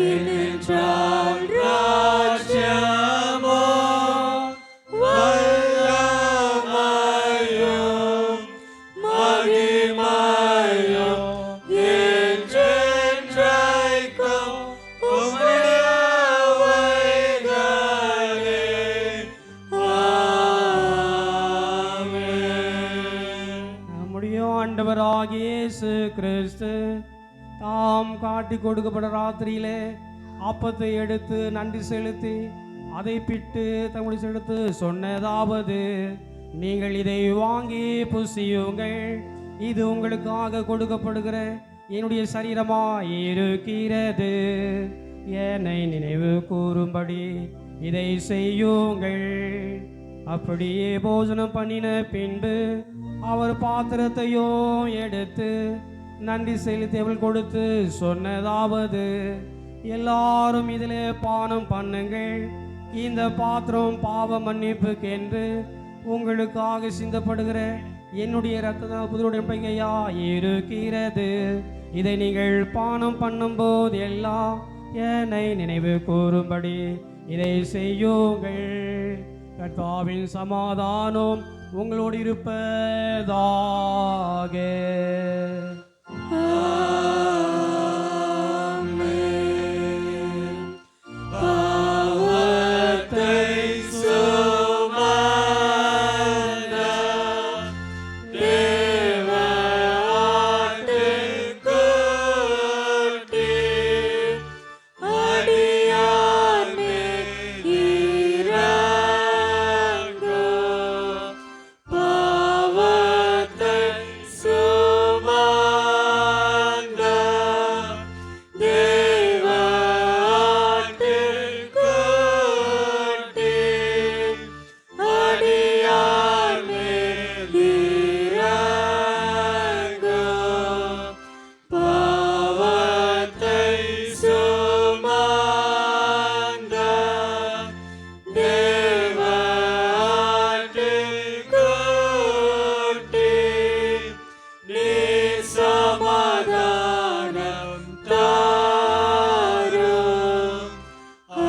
ஏனென்றால் ராஜ்யமோ வல்லமையும் மகிமையும் என்றென்றைக்கும் உம்முடையவைகளே. ஆமென். நம்முடைய ஆண்டவராகிய இயேசு கிறிஸ்து தாம் காட்டி கொடுக்கப்பட்ட ராத்திரியிலே அப்பத்தை எடுத்து நன்றி செலுத்தி அதை பிட்டு தம்முடைய செலுத்து சொன்னதாவது, நீங்கள் இதை வாங்கி புசியுங்கள், இது உங்களுக்காக கொடுக்கப்படுகிற என்னுடைய சரீரமாய் இருக்கிறது. என்னை நினைவு கூறும்படி இதை செய்யுங்கள். அப்படியே போஜனம் பண்ணின பின்பு அவர் பாத்திரத்தையும் எடுத்து நன்றி செலுத்தி அவள் கொடுத்து சொன்னதாவது, எல்லாரும் இதிலே பானம் பண்ணுங்கள், இந்த பாத்திரம் பாவ மன்னிப்புக்கென்று உங்களுக்காக சிந்தப்படுகிற என்னுடைய இரத்த புதுடைய பையா இருக்கிறது. இதை நீங்கள் பானம் பண்ணும்போது எல்லாம் என்னை நினைவு கூறும்படி இதை செய்யுங்கள். கர்த்தாவின் சமாதானம் உங்களோடு இருப்பதாக. பாவத்தை சுமந்த தேவ ஆட்டுக்குட்டி, அடியார் மேல் இரங்கும். பாவத்தை சுமந்த தேவ ஆட்டுக்குட்டி, அடியார் மேல் இரங்கும். பாவத்தை சுமந்த தேவ ஆட்டுக்குட்டி, நீ சமாதானம் தாரும். ஆமென்.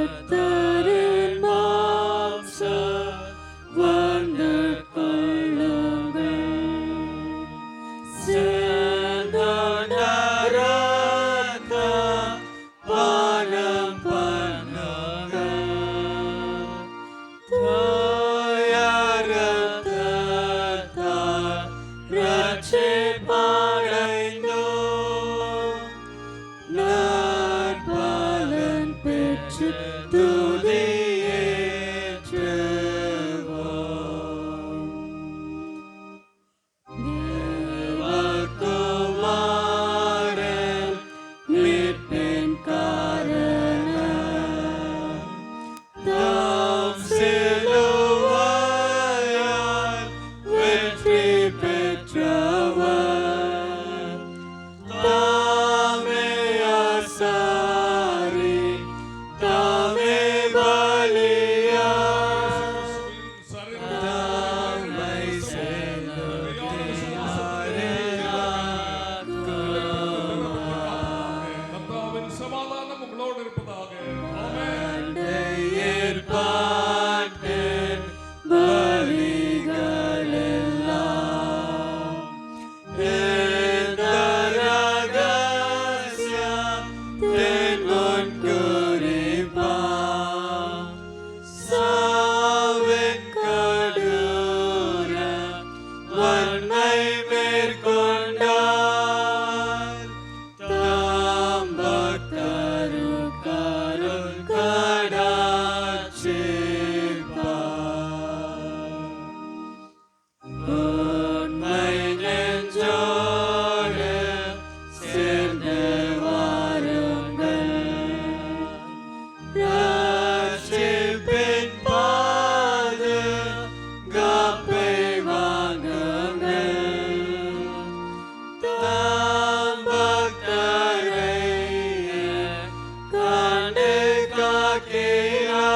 கர்த்தரின் மாம்சம் வந்து கொள்ளுங்கள், சிந்தன இரத்தம் பானம் பண்ணுங்கள், தூய இரத்தத்தால் ரட்சிப்படைந்தோம், நற்பலன் பெற்று துதியேற்றுவோம். தேவகுமாரன் மீட்பின் காரணம், தாம் சிலுவையால் வெற்றி பெற்றவர், தாமே ஆசாரி, தாமே பலியாய், தாமை கர்த்தாவின் சமாதானம் உங்களோடு இருப்பதாக. ஆமென். ஏற்பாட்டின் பலிகளெல்லாம் இந்த ரகசியத்தின் முன்குறிப்பாம், சாவின் கடூரம் வன்மை மேற்கொண்டார், தாம் பக்தருக்கருள் கடாட்சிப்பார். உண்மை நெஞ்சோடு சேர்ந்து வாருங்கள், ரட்சிப்பின் பாதுகாப்பை வாங்குங்கள், தாம் பக்தரை கண்டு காக்கிறார்,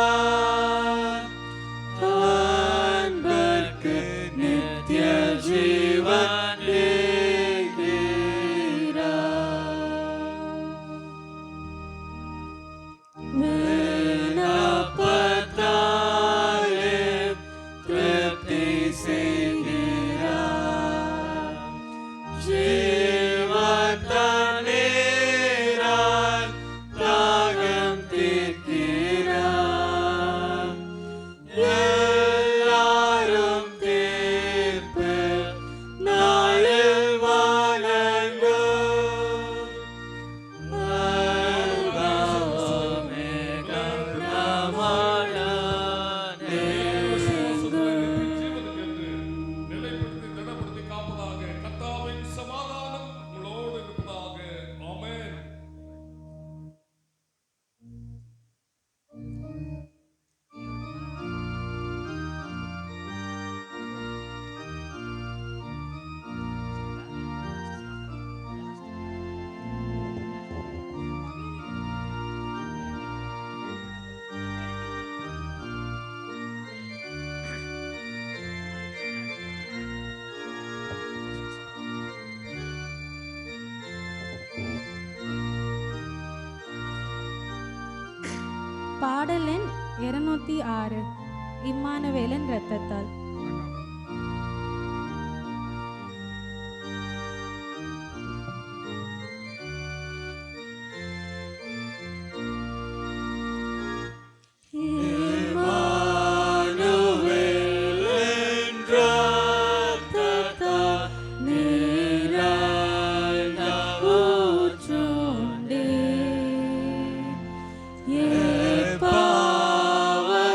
அன்பர்க்கு நித்திய ஜீவன் விண்ணப்பத்தாலே திருப்தி செய்கிறார், ஜீவன் தண்ணீரால் தாகம் தீர்க்கிறார், எல்லாரும் தீர்ப்பு நாளில் வணங்கும், அல்பா ஒமேகா நிலைப்படுத்தி திடப்படுத்தி காப்பதாக. கர்த்தாவின் சமாதானம் உங்களோடு இருப்பதாக. ஆமென். பாடல் எண் 206 இம்மானுவேலின் இரத்தத்தால். இம்மானுவேலின் இரத்தத்தால் நிறைந்த ஊற்றுண்டே, பாவத்தீங்கும்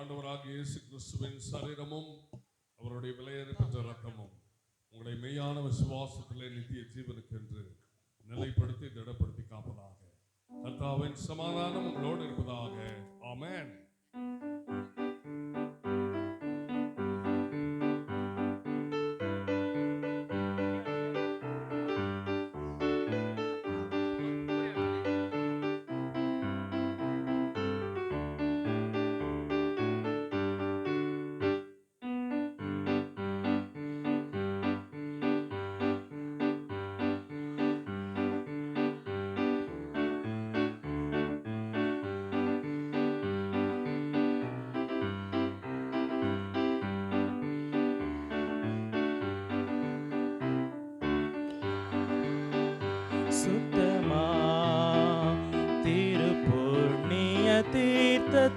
ஆண்டவராகிய இயேசு கிறிஸ்துவின் சரீரமும் அவருடைய விலையேறப்பெற்ற இரத்தமும் உங்களை மெய்யான விசுவாசத்திலே நித்திய ஜீவனுக்கு என்று நிலைப்படுத்தி திடப்படுத்தி காப்பதாக. கர்த்தாவின் சமாதானம் உங்களோடு இருப்பதாக. ஆமென். சுத்தமா திருப்புண்ணிய தீர்த்தத்தினார்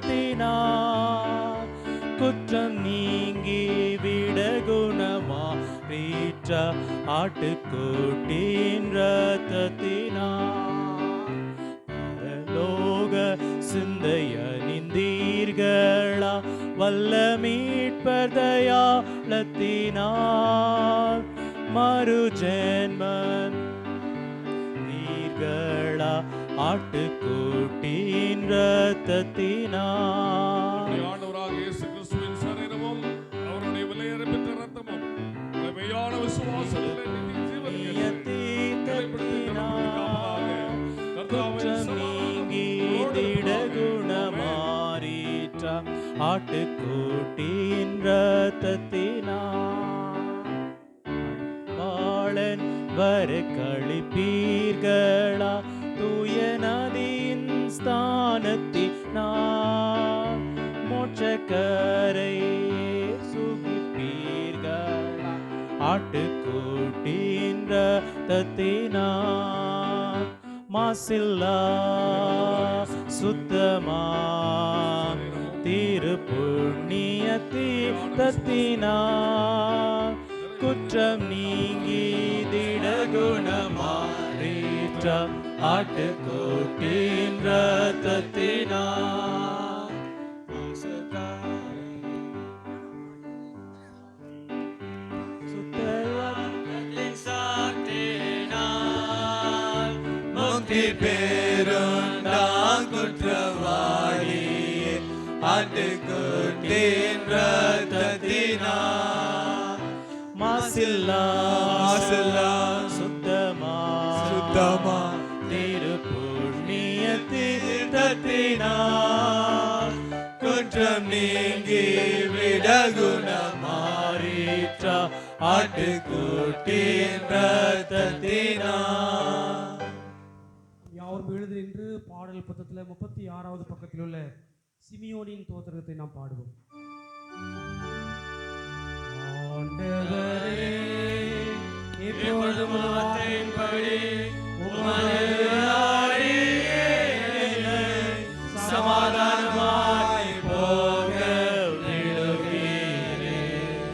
குற்றம் நீங்கி விட குணமா வீற்ற ஆட்டுக்குட்டின் இரத்தத்தினார் பரலோக சிந்தையணிந்தீர்களா வல்ல மீட்பர் தயாளத்தினார் மறு ஜென்மன் ஆட்டுக்குட்டின் இரத்தத்தினார் ஆண்டவராகிய இயேசு கிறிஸ்துவின் சரீரமும் அவருடைய விலையேறப்பெற்ற இரத்தமும் உங்களை மெய்யான விசுவாசத்திலே நித்திய ஜீவனுக்கு நிலைப்படுத்தி குற்றம் நீங்கி திட குணமாறீற்ற ஆட்டுக்குட்டின் இரத்தத்தினார் வாழன் வர கழிப்பீர்களா தூய நதியின் ஸ்தானத்தினார் மோட்சக்கரை சுகிப்பீர்களா ஆட்டுக்குட்டின் இரத்தத்தினார் மாசில்லா சுத்தமா திருப்புண்ணிய தீர்த்தத்தினார் குற்றம் நீங்கி திட குணமாறீற்ற ஆட்டுக்குட்டின் இரத்தத்தினார் சுத்தத்தின் சாற்றினார் முக்தி பெருண்டாம் குற்றவாளி ஆட்டுக்குட்டின் இரத்தத்தினார் மாசில்லா சுத்தமா திருப்புண்ணிய தீர்த்தத்தினார் குற்றம் நீங்கி விட குணமாறீற்ற ஆட்டுக்குட்டின் இரத்தத்தினார். யாவரும் எழுந்து நின்று பாடல் புத்தகத்தில் 36வது பக்கத்தில் உள்ள சிமியோனின் தோத்திரத்தை நாம் பாடுவோம். ஆண்டவரே இப்பொழுதும் வார்த்தையின்படி உமது அடியேனை சமாதானமாய் போக விடுவீரேன்.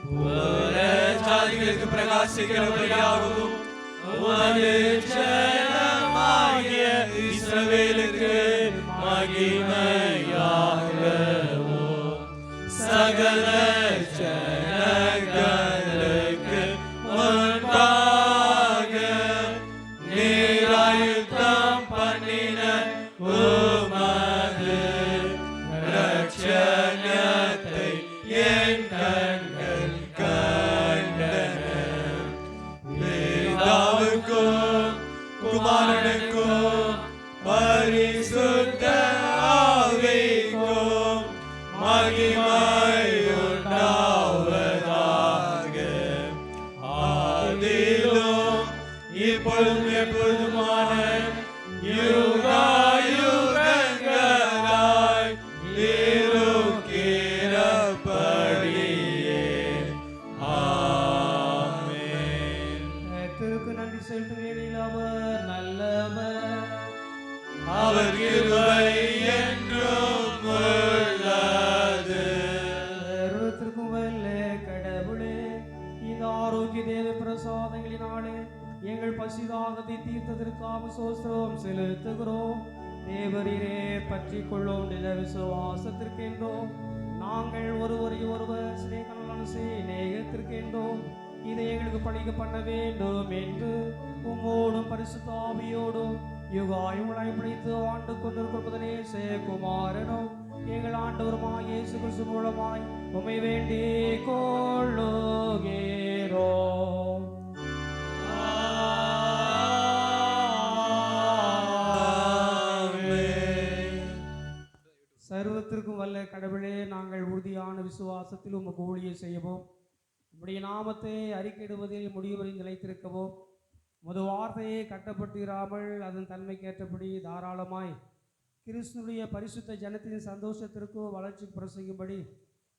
புற ஜாதிகளுக்கு பிரகாசிக்கிறபடியாகவும் உமது ஜனமாகிய இஸ்ரவேலுக்கு மகிமையாகவும் சகல ஜனங்களுக்கு முன்பாக நீராயுத்தம் பண்ணின உமது இரட்சணியத்தை என் கண்கள் கண்டன. பிதாவுக்கும் குமாரனுக்கும் பரிசுத்த ஆவிக்கும் மகிமை உண்டாவதாக. ஆதியிலும் இப்பொழுதும் எப்பொழுதுமான யுகாயுகங்களாய் இருக்கிறபடியே. ஆமென். கர்த்தருக்கு நன்றி செலுத்துகிறேன். அவர் நல்லவர், அவர் கிருபை என்றும் உள்ளது. சர்வத்திற்கும் வல்ல கடவுளே, இந்த ஆரோக்கிய தேவ பிரசாதங்களினாலே எங்கள் பசிதாகத்தை தீர்த்ததற்காக சோஸ்திரம் செலுத்துகிறோம். தேவரீரே பற்றி கொள்ளும் நில விசுவாசத்திற்கென்றோம் நாங்கள் ஒருவரை ஒருவர் சிநேகனலான நேயத்திருக்கின்றோம். இதை எங்களுக்கு படிக்க பண்ண வேண்டும் என்று உம்மோடும் பரிசுத்த ஆவியோடும் யுகாயுளாய் பிடித்து ஆண்டு கொண்டிருப்பதனே குமாரனும் எங்கள் ஆண்டவருமாய் இயேசு கிறிஸ்து மூலமாய் உம்மை வேண்டிக் கொள்ளுகிறோம். சர்வத்திற்கும் வல்ல கடவுளே, நாங்கள் உறுதியான விசுவாசத்தில் உமக்கு ஊழியம் செய்யவும் உம்முடைய நாமத்தை அறிக்கையிடுவதில் முடிவுவரை நிலைத்திருக்கவும் உமது வார்த்தையை கட்டப்பட்டிராமல் அதன் தன்மைக்கேற்றபடி தாராளமாய் கிறிஸ்துனுடைய பரிசுத்த ஜனத்தின் சந்தோஷத்திற்கும் வளர்ச்சி பிரசங்கும்படி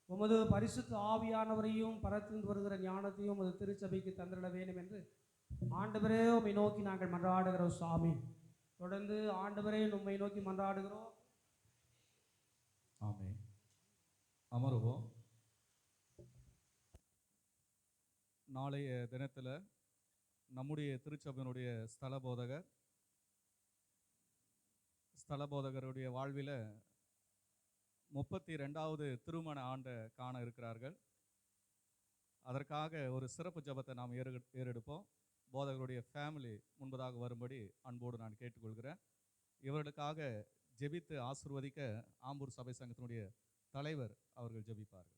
உமது பரிசுத்த ஆவியானவரையும் பரத்திலிருந்து வருகிற ஞானத்தையும் உமது திருச்சபைக்கு தந்திட வேண்டும் என்று ஆண்டவரே உம்மை நோக்கி நாங்கள் மன்றாடுகிறோம். சுவாமி, தொடர்ந்து ஆண்டவரே உம்மை நோக்கி மன்றாடுகிறோம். ஆமென். அமருவோம். நாளைய தினத்தில் நம்முடைய திருச்சபையினுடைய ஸ்தலபோதகருடைய வாழ்வில் 32வது திருமண ஆண்டை காண இருக்கிறார்கள். அதற்காக ஒரு சிறப்பு ஜெபத்தை நாம் ஏறெடுப்போம். போதகருடைய ஃபேமிலி முன்பதாக வரும்படி அன்போடு நான் கேட்டுக்கொள்கிறேன். இவர்களுக்காக ஜெபித்து ஆசீர்வதிக்க ஆம்பூர் சபை சங்கத்தினுடைய தலைவர் அவர்கள் ஜெபிப்பார்கள்.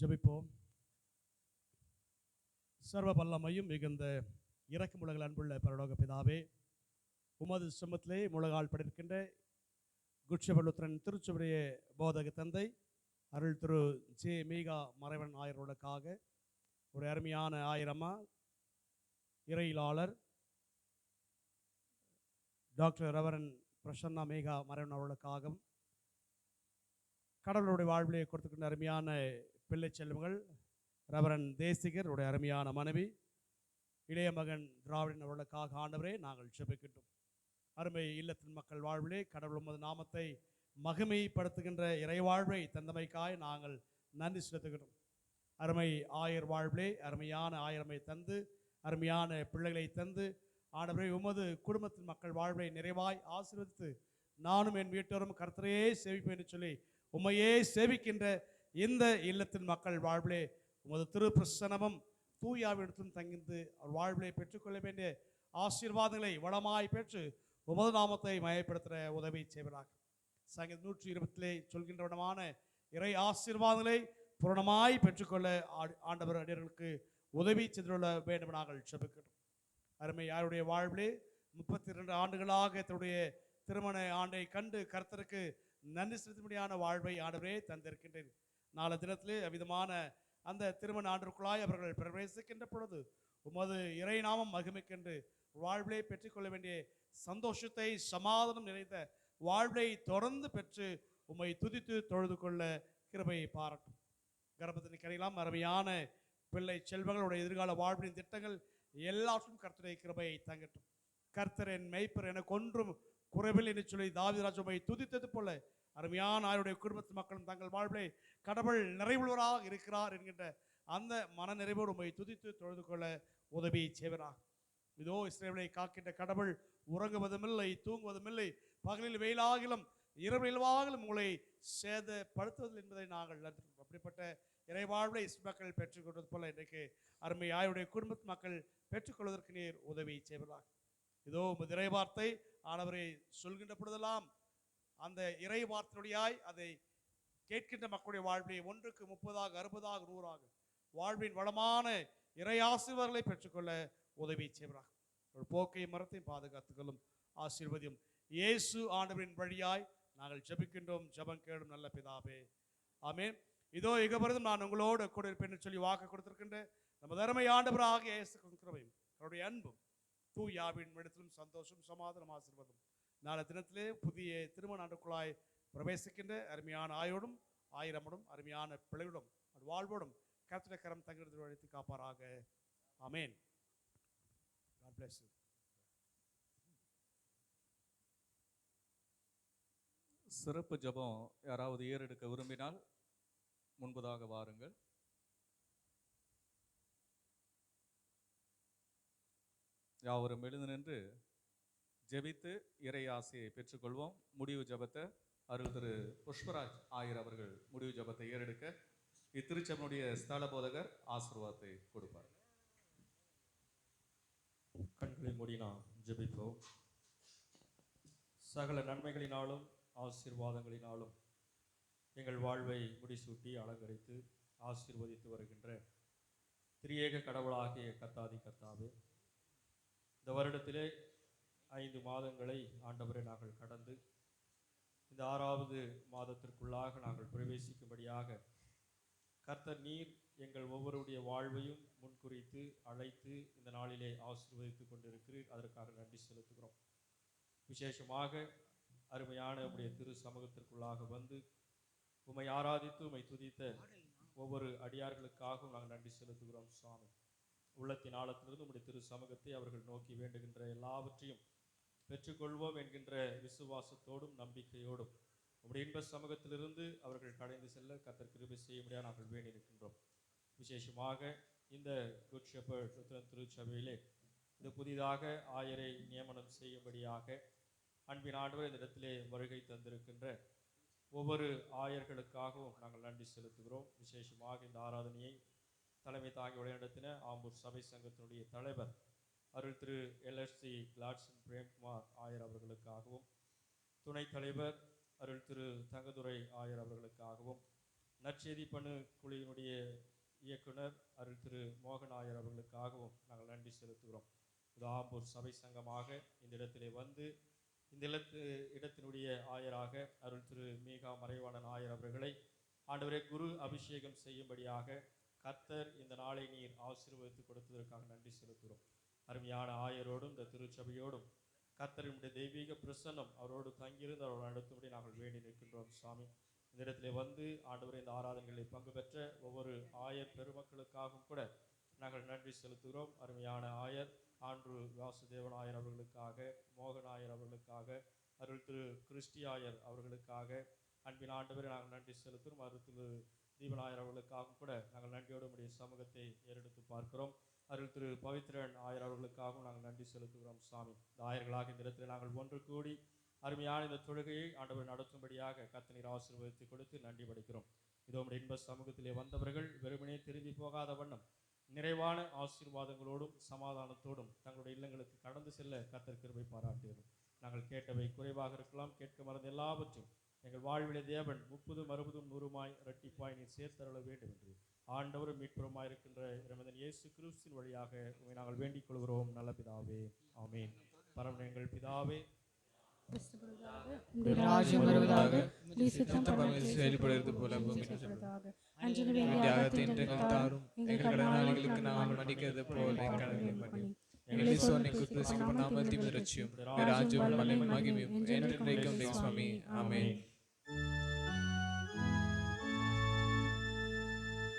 ஜெபிப்போம். சர்வ வல்லமையும் மிகுந்த இரக்கமுள்ள அன்புள்ள பரலோக பிதாவே, உமது சிம்மத்திலே முழங்கால் படைக்கின்ற குட்சபலுத்திரன் திருச்சுவடைய போதக தந்தை அருள் திரு ஜே மீகா மறைவன் ஆயர்களுக்காக ஒரு அருமையான ஆயிரமா இறையிலாளர் டாக்டர் ரெவரன் பிரசன்னா மேகா மறைவன் அவர்களுக்காகவும் கடவுளுடைய வாழ்விலே கொடுத்துக்கின்ற அருமையான பிள்ளை செல்வங்கள் ரெவரன் தேசிகர் உடைய அருமையான மனைவி இளைய மகன் திராவிடன் அவர்களுக்காக ஆண்டவரே நாங்கள் ஜெபிக்கின்றோம். அருமை இல்லத்தின் மக்கள் வாழ்விலே கடவுள் உமது நாமத்தை மகிமைப்படுத்துகின்ற இறைவாழ்வை தந்தமைக்காய் நாங்கள் நன்றி செலுத்துகிறோம். அருமை ஆயர் வாழ்விலே அருமையான ஆயிரமை தந்து அருமையான பிள்ளைகளை தந்து ஆண்டவரே உமது குடும்பத்தின் மக்கள் வாழ்வை நிறைவாய் ஆசீர்வதித்து நானும் என் வீட்டோரும் கர்த்தரையே சேவிப்பேன் என்று சொல்லி உம்மையே சேவிக்கின்ற இந்த இல்லத்தின் மக்கள் வாழ்விலே உமது திருப்பிரசனமும் தூயாவிடத்தும் தங்கிந்து அவர் வாழ்விலே பெற்றுக்கொள்ள வேண்டிய ஆசீர்வாதங்களை வளமாய் பெற்று உமது நாமத்தை மயப்படுத்துகிற உதவி செய்வதாக. சங்கீதம் 120 சொல்கின்ற விதமான இறை ஆசீர்வாதங்களை பூரணமாய் பெற்றுக்கொள்ள ஆண்டவர் அடியர்களுக்கு உதவி செய்துள்ள வேண்டும் நாங்கள் ஜெபிக்கிறோம். அருமை யாருடைய வாழ்விலே 32 ஆண்டுகளாக தன்னுடைய திருமண ஆண்டை கண்டு கர்த்தருக்கு நன்றி செலுத்தும்படியான வாழ்வை ஆண்டவரே தந்திருக்கின்றேன். நாளை தினத்திலே அவ்விதமான அந்த திருமண ஆண்டிற்குள்ளாய் அவர்கள் பிரவேசிக்கின்ற பொழுது உமது இறை நாமம் மகிமைக்கென்று வாழ்விலே பெற்றுக்கொள்ள வேண்டிய சந்தோஷத்தை சமாதானம் நிறைந்த வாழ்வை தொடர்ந்து பெற்று உம்மை துதித்து தொழுது கொள்ள கிருபையை பாராட்டும். கர்ப்பத்தின் கரையெல்லாம் அருமையான பிள்ளை செல்வங்களுடைய எதிர்கால வாழ்வின் திட்டங்கள் எல்லாற்றும் கர்த்தருடைய கிருபையை தங்கட்டும். கர்த்தரின் மெய்ப்பர் எனக்கு ஒன்றும் குறைவில் என்று சொல்லி தாவீது உம்மை துதித்தது போல அருமையான ஆயுடைய குடும்பத்து மக்களும் தங்கள் வாழ்விலே கடவுள் நிறைவுள்ளவராக இருக்கிறார் என்கின்ற அந்த மன நிறைவோடு உம்மை துதித்து தொழுது கொள்ள உதவி செய்வராக. இதோ இஸ்ரவேலை காக்கின்ற கடவுள் உறங்குவதுமில்லை தூங்குவதுமில்லை, பகலில் வெயிலாகிலும் இரவிலாகிலும் உங்களை சேதப்படுத்துவதில்லை என்பதை நாங்கள் அறிந்திருக்கிறோம். அப்படிப்பட்ட இறைவாழ்வை மக்கள் பெற்றுக்கொண்டது போல இன்றைக்கு அருமை ஆயுடைய குடும்பத்து மக்கள் பெற்றுக்கொள்வதற்கு நீர் உதவி செய்வதாக. இதோ உமது இறைவார்த்தை ஆனவரை சொல்கின்ற பொழுதெல்லாம் அந்த இறை வார்த்தையாய் அதை கேட்கின்ற மக்களுடைய வாழ்வை 1க்கு 30ஆக 60ஆக 100ஆக வாழ்வின் வளமான இறை ஆசீர்வாதங்களை பெற்றுக்கொள்ள உதவி செய்வராக. ஒரு போக்கை மரத்தையும் பாதுகாத்துக்கொள்ளும் ஆசீர்வதியும் இயேசு ஆண்டவரின் வழியாய் நாங்கள் ஜெபிக்கின்றோம். ஜெபம் கேளும் நல்ல பிதாவே, ஆமென். இதோ இகபரதும் நான் உங்களோடு கூட இருப்பேன் என்று சொல்லி வாக்கு கொடுத்திருக்கின்ற நமது அருமை ஆண்டவராகிய இயேசு கிறிஸ்துவின் கிருபையும் அவருடைய அன்பும் தூயாவின் இடத்திலும் சந்தோஷம் சமாதானம் ஆசீர்வாதம் நாளை தினத்திலே புதிய திருமண ஆண்டுக்குள்ளாய் பிரவேசிக்கின்ற அருமையான ஆயோடும் ஆயிரமோடும் அருமையான பிள்ளைகளும் வாழ்வோடும் கர்த்தருடைய கரம் தங்கிடத்தில் அழைத்து காப்பாராக. ஆமென். God bless you. சிறப்பு ஜெபம் யாராவது ஏறெடுக்க விரும்பினால் முன்பதாக வாருங்கள். யாவரும் எழுந்து நின்று ஜெபித்து இறை ஆசையை பெற்றுக்கொள்வோம். முடிவு ஜெபத்தை அருள் திரு புஷ்பராஜ் ஆயர் அவர்கள் முடிவு ஜெபத்தை ஏறெடுக்க இத்திருச்சபையினுடைய ஸ்தல போதகர் ஆசீர்வாதத்தை கொடுப்பார். கண்களை மூடி நாம் ஜெபிப்போம். சகல நன்மைகளினாலும் ஆசீர்வாதங்களினாலும் எங்கள் வாழ்வை முடிசூட்டி அலங்கரித்து ஆசீர்வதித்து வருகின்ற திரியேக கடவுளாகிய கர்த்தாதி கர்த்தாவே, இந்த வருடத்திலே 5 மாதங்களை ஆண்டவரை நாங்கள் கடந்து இந்த 6வது மாதத்திற்குள்ளாக நாங்கள் பிரவேசிக்கும்படியாக கர்த்தர் நீர் எங்கள் ஒவ்வொருடைய வாழ்வையும் முன்குறித்து அழைத்து இந்த நாளிலே ஆசீர்வதித்து கொண்டிருக்கிறீர். அதற்காக நன்றி செலுத்துகிறோம். விசேஷமாக அருமையான உம்முடைய திரு சமூகத்திற்குள்ளாக வந்து உம்மை ஆராதித்து உம்மை துதித்த ஒவ்வொரு அடியார்களுக்காகவும் நாங்கள் நன்றி செலுத்துகிறோம். சுவாமி, உள்ளத்தின் ஆழத்திலிருந்து உம்முடைய திரு சமூகத்தை அவர்கள் நோக்கி வேண்டுகின்ற எல்லாவற்றையும் பெற்றுக்கொள்வோம் என்கின்ற விசுவாசத்தோடும் நம்பிக்கையோடும் உம்முடைய இன்ப சமூகத்திலிருந்து அவர்கள் கடைந்து செல்ல கர்த்தர் கிருபை செய்ய முடியாது நாங்கள் வேண்டி நிற்கின்றோம். விசேஷமாக இந்த குட் ஷெப்பர்ட் லுத்தரன் திருச்சபையிலே இது புதிதாக ஆயரை நியமனம் செய்யும்படியாக அன்பின் ஆண்டவர் இந்த இடத்திலே வருகை தந்திருக்கின்ற ஒவ்வொரு ஆயர்களுக்காகவும் நாங்கள் நன்றி செலுத்துகிறோம். விசேஷமாக இந்த ஆராதனையை தலைமை தாங்கி வழிநடத்தின ஆம்பூர் சபை சங்கத்தினுடைய தலைவர் அருள் திரு LSC கிளாட்சன் பிரேம்குமார் ஆயர் அவர்களுக்காகவும், துணைத் தலைவர் அருள் திரு தங்கதுரை ஆயர் அவர்களுக்காகவும், நற்செய்தி பணு குழுவினுடைய இயக்குனர் அருள் திரு மோகன் ஆயர் அவர்களுக்காகவும் நாங்கள் நன்றி செலுத்துகிறோம். இது ஆம்பூர் சபை சங்கமாக இந்த இடத்திலே வந்து இந்த இடத்தினுடைய ஆயராக அருள் திரு மீகா மறைவாணன் ஆயர் அவர்களை ஆண்டவரே குரு அபிஷேகம் செய்யும்படியாக கர்த்தர் இந்த நாளை நீர் ஆசீர்வதித்து கொடுத்ததற்காக நன்றி செலுத்துகிறோம். அருமையான ஆயரோடும் இந்த திருச்சபையோடும் கர்த்தரினுடைய தெய்வீக பிரசன்னம் அவரோடு தங்கியிருந்து அவரோடு நடத்தும்படி நாங்கள் வேண்டி நிற்கின்றோம். சுவாமி, இந்த இடத்திலே வந்து ஆண்டவரே இந்த ஆராதனைகளில் பங்கு பெற்ற ஒவ்வொரு ஆயர் பெருமக்களுக்காகவும் கூட நாங்கள் நன்றி செலுத்துகிறோம். அருமையான ஆயர் ஆண்ட்ரு வாசுதேவன் ஆயர் அவர்களுக்காக, மோகன் ஆயர் அவர்களுக்காக, அருள் திரு கிறிஸ்டி ஆயர் அவர்களுக்காக அன்பின் ஆண்டவரை நாங்கள் நன்றி செலுத்துகிறோம். அருள் திரு தீபநாயர் அவர்களுக்காகவும் கூட நாங்கள் நன்றியோடு உடைய சமூகத்தை ஏறெடுத்து பார்க்கிறோம். அருள் திரு பவித்ரன் ஆயர் அவர்களுக்காகவும் நாங்கள் நன்றி செலுத்துகிறோம். சுவாமி, இந்த ஆயர்களாக இந்த இடத்தில் நாங்கள் ஒன்று கூடி அருமையான இந்த தொழுகையை ஆண்டவர் நடத்தும்படியாக கர்த்தர் ஆசீர்வதித்து கொடுத்து நன்றி படைக்கிறோம். இதோ உடைய இன்ப சமூகத்திலே வந்தவர்கள் வெறுமனே திரும்பி போகாத வண்ணம் நிறைவான ஆசீர்வாதங்களோடும் சமாதானத்தோடும் தங்களுடைய இல்லங்களுக்கு கடந்து செல்ல கர்த்தர் கிருபை பாராட்டுகிறோம். நாங்கள் கேட்டவை குறைவாக இருக்கலாம், கேட்க மறந்த எல்லாவற்றையும் எங்கள் வாழ்விலே தேவன் 30, 60, 100 இரட்டிப்பாய் நீர் சேர்த்தருள வேண்டும் என்று ஆண்டவரும் மீட்புறமாய் இருக்கின்ற இறைமகன் இயேசு கிறிஸ்துவின் வழியாக உம்மை நாங்கள் வேண்டிக் கொள்கிறோம். நல்ல பிதாவே, ஆமென். பரம எங்கள் பிதாவே, செயல்படுவது போல கடனாளிகளுக்கு நாங்கள் மன்னிக்கிறது போல எங்களை சோதனைக்கு நாமத்தையும் இரட்சியும் ராஜ்யமும் வல்லமையும் மகிமையும் என்றென்றைக்கும் உடைய சுவாமி. ஆமென்.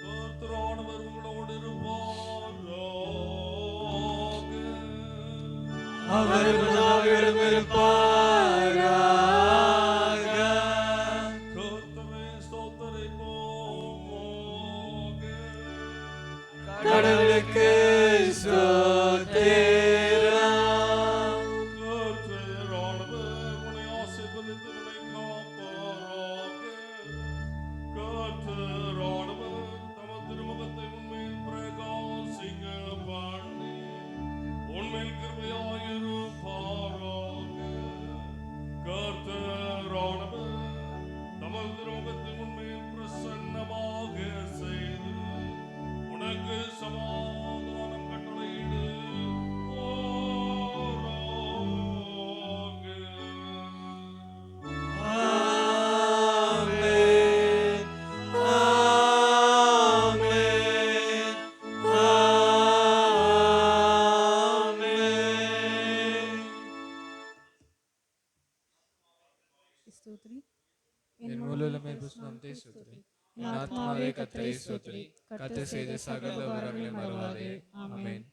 கர்த்தரானவர் உங்களோடு இருப்பாராக. அவர் உங்களோடும் இருப்பாராக. கர்த்தரை ஸ்தோத்திரிப்போமாக. கடவுளுக்கு ஸ்தோத்திரம். கர்த்தரானவர் உங்களை ஆசீர்வதித்து உங்களை காப்பாராக. கர்த்தரானவர் தமது திருமுகத்தை உன்மேல் பிரகாசிக்க பண்ணி உன்மேல் கிருபையாயிருப்பாராக. கர்த்தரானவர் தமது திருமுகத்தை உன்மேல் பிரசன்னமாக செய்து உனக்கு சமாதானம் கட்டளையிடுவாராக. ஆமென். நாமத்தை ஸ்தோத்திரி. என் ஆத்மாவே கர்த்தரை ஸ்தோத்திரி. கர்த்தர் செய்த சகல வரங்களையும் மறவாதே. ஆமென்.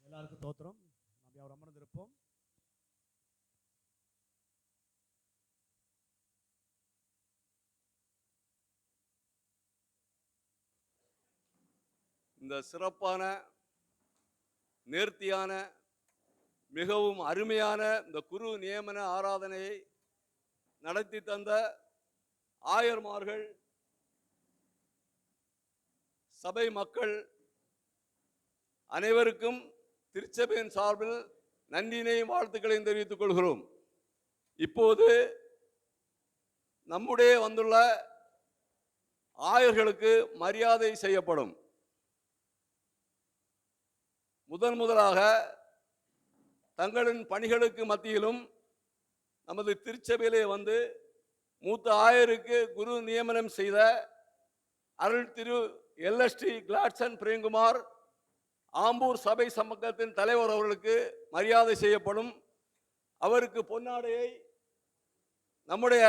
எல்லாருக்கும் தோத்திரம். நாம் அவர் அமர்ந்திருப்போம். இந்த சிறப்பான நேர்த்தியான மிகவும் அருமையான இந்த குரு நியமன ஆராதனையை நடத்தி தந்த ஆயர்மார்கள், சபை மக்கள் அனைவருக்கும் திருச்சபையின் சார்பில் நன்றியினையும் வாழ்த்துக்களையும் தெரிவித்துக் கொள்கிறோம். இப்போது நம்முடைய வந்துள்ள ஆயர்களுக்கு மரியாதை செய்யப்படும். முதலாக தங்களின் பணிகளுக்கு மத்தியிலும் நமது திருச்சபையிலே வந்து மூத்த ஆயருக்கு குரு நியமனம் செய்த அருள் திரு LST கிளாட்சன் பிரேம்குமார் ஆம்பூர் சபை சமூகத்தின் தலைவர் அவர்களுக்கு மரியாதை செய்யப்படும். அவருக்கு பொன்னாடையை நம்முடைய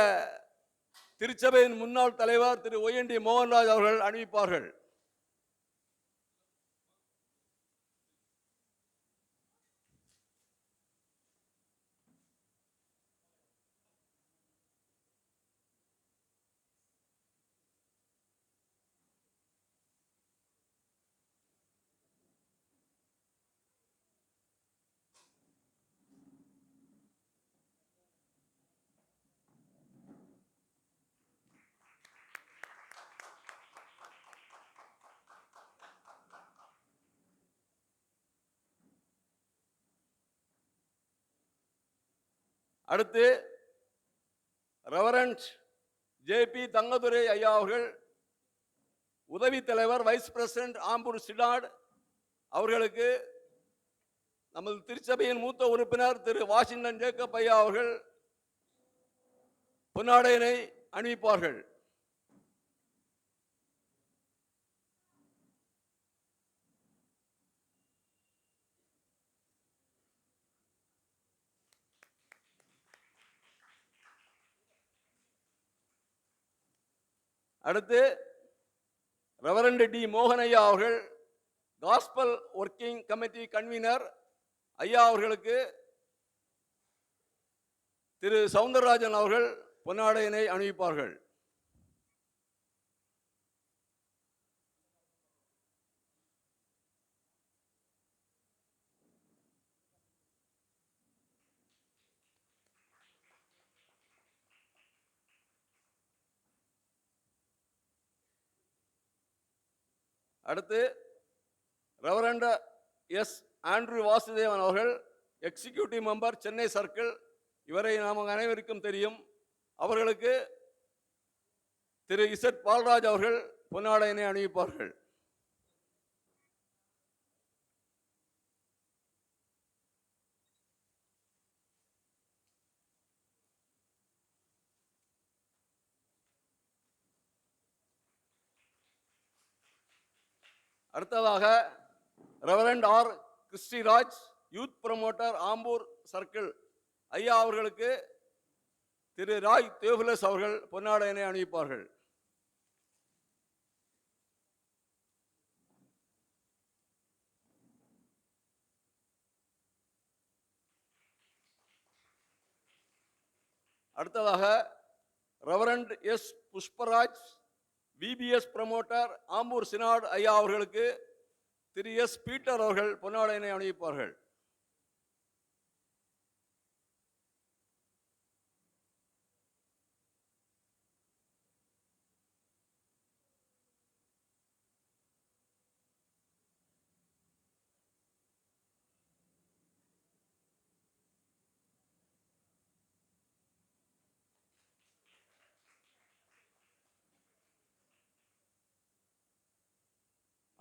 திருச்சபையின் முன்னாள் தலைவர் திரு OND மோகன்ராஜ் அவர்கள் அணிவிப்பார்கள். அடுத்து ரெவரண்ட் JP தங்கதுரை ஐயா அவர்கள் உதவி தலைவர் வைஸ் பிரசிடென்ட் ஆம்பூர் சிடாட் அவர்களுக்கு நமது திருச்சபையின் மூத்த உறுப்பினர் திரு வாஷிங்டன் ஜேக்கப் ஐயா அவர்கள் பொன்னாடையினை அணிவிப்பார்கள். அடுத்து ரெவரண்ட் D மோகன் ஐயா அவர்கள் காஸ்பல் ஒர்க்கிங் கமிட்டி கன்வீனர் ஐயா அவர்களுக்கு திரு சவுந்தரராஜன் அவர்கள் பொன்னாடையினை அணிவிப்பார்கள். அடுத்து ரெவரண்ட் S ஆண்ட்ரூ வாசுதேவன் அவர்கள் எக்ஸிக்யூட்டிவ் மெம்பர் சென்னை சர்க்கிள், இவரை நாம் அனைவருக்கும் தெரியும். அவர்களுக்கு திரு Z பால்ராஜ் அவர்கள் பொன்னாடையினை அணிவிப்பார்கள். அடுத்ததாக reverend R Christyraj youth promoter Ambur circle ஐயா அவர்களுக்கு திரு ராய் தேவலஸ் அவர்கள் பொன்னாடையினை அணிவிப்பார்கள். அடுத்ததாக reverend S Pushparaj VBS promoter Ambur synod ஐயா அவர்களுக்கு திரு எஸ் பீட்டர் அவர்கள் பொன்னாடையினை அணிவிப்பார்கள்.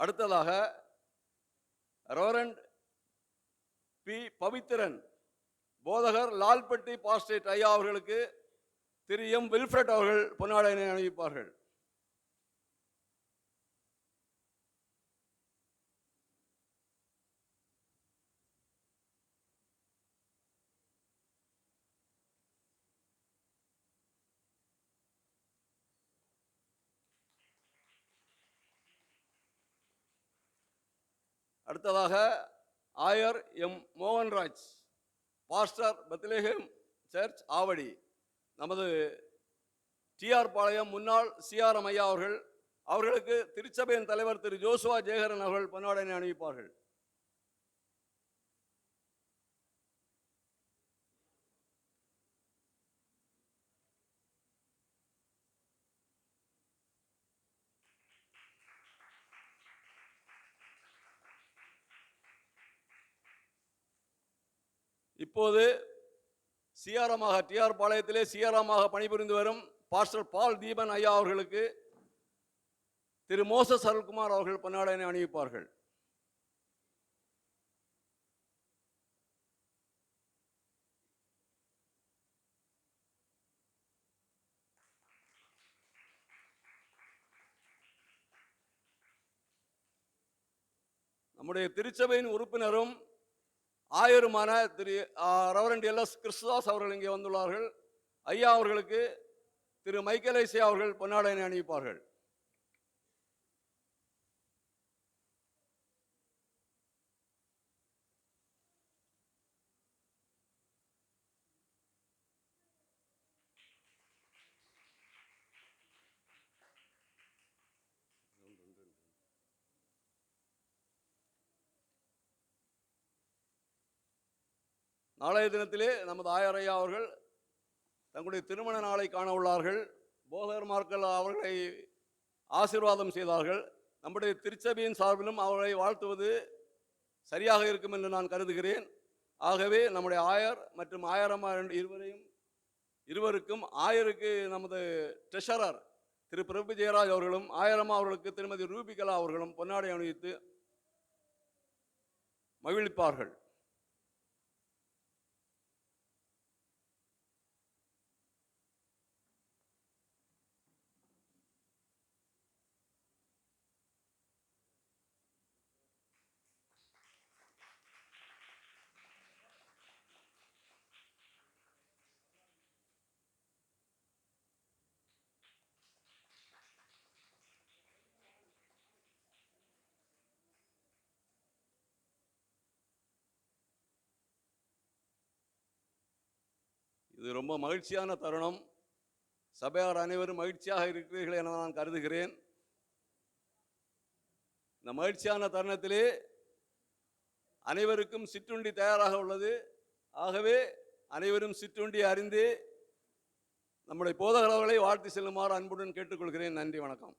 அடுத்ததாக ரெவரண்ட் பி பவித்திரன் போதகர் லால்பட்டி பாஸ்டேட் ஐயா அவர்களுக்கு திரு எம் வில்ஃப்ரட் அவர்கள் பொன்னாடையினை அணிவிப்பார்கள். அடுத்ததாக ஆயர் M Mohanraj pastor Bethlehem church Avadi நமது டிஆர் பாளையம் முன்னாள் சிஆர்எம் ஐயா அவர்களுக்கு திருச்சபையின் தலைவர் திரு ஜோசுவா ஜெயகரன் அவர்கள் பொன்னாடையினை அணிவிப்பார்கள். இப்போது சிஆர்எமாக டிஆர் பாளையத்திலே சிஆர்எமாக பணிபுரிந்து வரும் பாஸ்டர் பால் தீபன் ஐயா அவர்களுக்கு திரு மோசஸ் அருள்குமார் அவர்கள் பொன்னாடையினை அணிவிப்பார்கள். நம்முடைய திருச்சபையின் உறுப்பினரும் ஆயருமான திரு ரெவரண்ட் எல்எஸ் கிறிஸ்துதாஸ் அவர்கள் இங்கே வந்துள்ளார்கள். ஐயா அவர்களுக்கு திரு மைக்கேல் ஐசியா அவர்கள் பொன்னாடையினை அணிவிப்பார்கள். நாளைய தினத்திலே நமது ஆயர் ஐயா அவர்கள் தங்களுடைய திருமண நாளை காண உள்ளார்கள். போதகர்மார்கள் அவர்களை ஆசீர்வாதம் செய்தார்கள். நம்முடைய திருச்சபையின் சார்பிலும் அவர்களை வாழ்த்துவது சரியாக இருக்கும் என்று நான் கருதுகிறேன். ஆகவே நம்முடைய ஆயர் மற்றும் ஆயரம்மா இருவருக்கும் ஆயருக்கு நமது ட்ரெஷரர் திரு பிரபு ஜெயராஜ் அவர்களும் ஆயரம்மா அவர்களுக்கு திருமதி ரூபிகலா அவர்களும் பொன்னாடை அணிவித்து மகிழ்விப்பார்கள். இது ரொம்ப மகிழ்ச்சியான தருணம். சபையார் அனைவரும் மகிழ்ச்சியாக இருக்கிறீர்கள் என நான் கருதுகிறேன். இந்த மகிழ்ச்சியான தருணத்திலே அனைவருக்கும் சிற்றுண்டி தயாராக உள்ளது. ஆகவே அனைவரும் சிற்றுண்டி அறிந்து நம்முடைய போதகர்களை வாழ்த்தி செல்லுமாறு அன்புடன் கேட்டுக்கொள்கிறேன். நன்றி, வணக்கம்.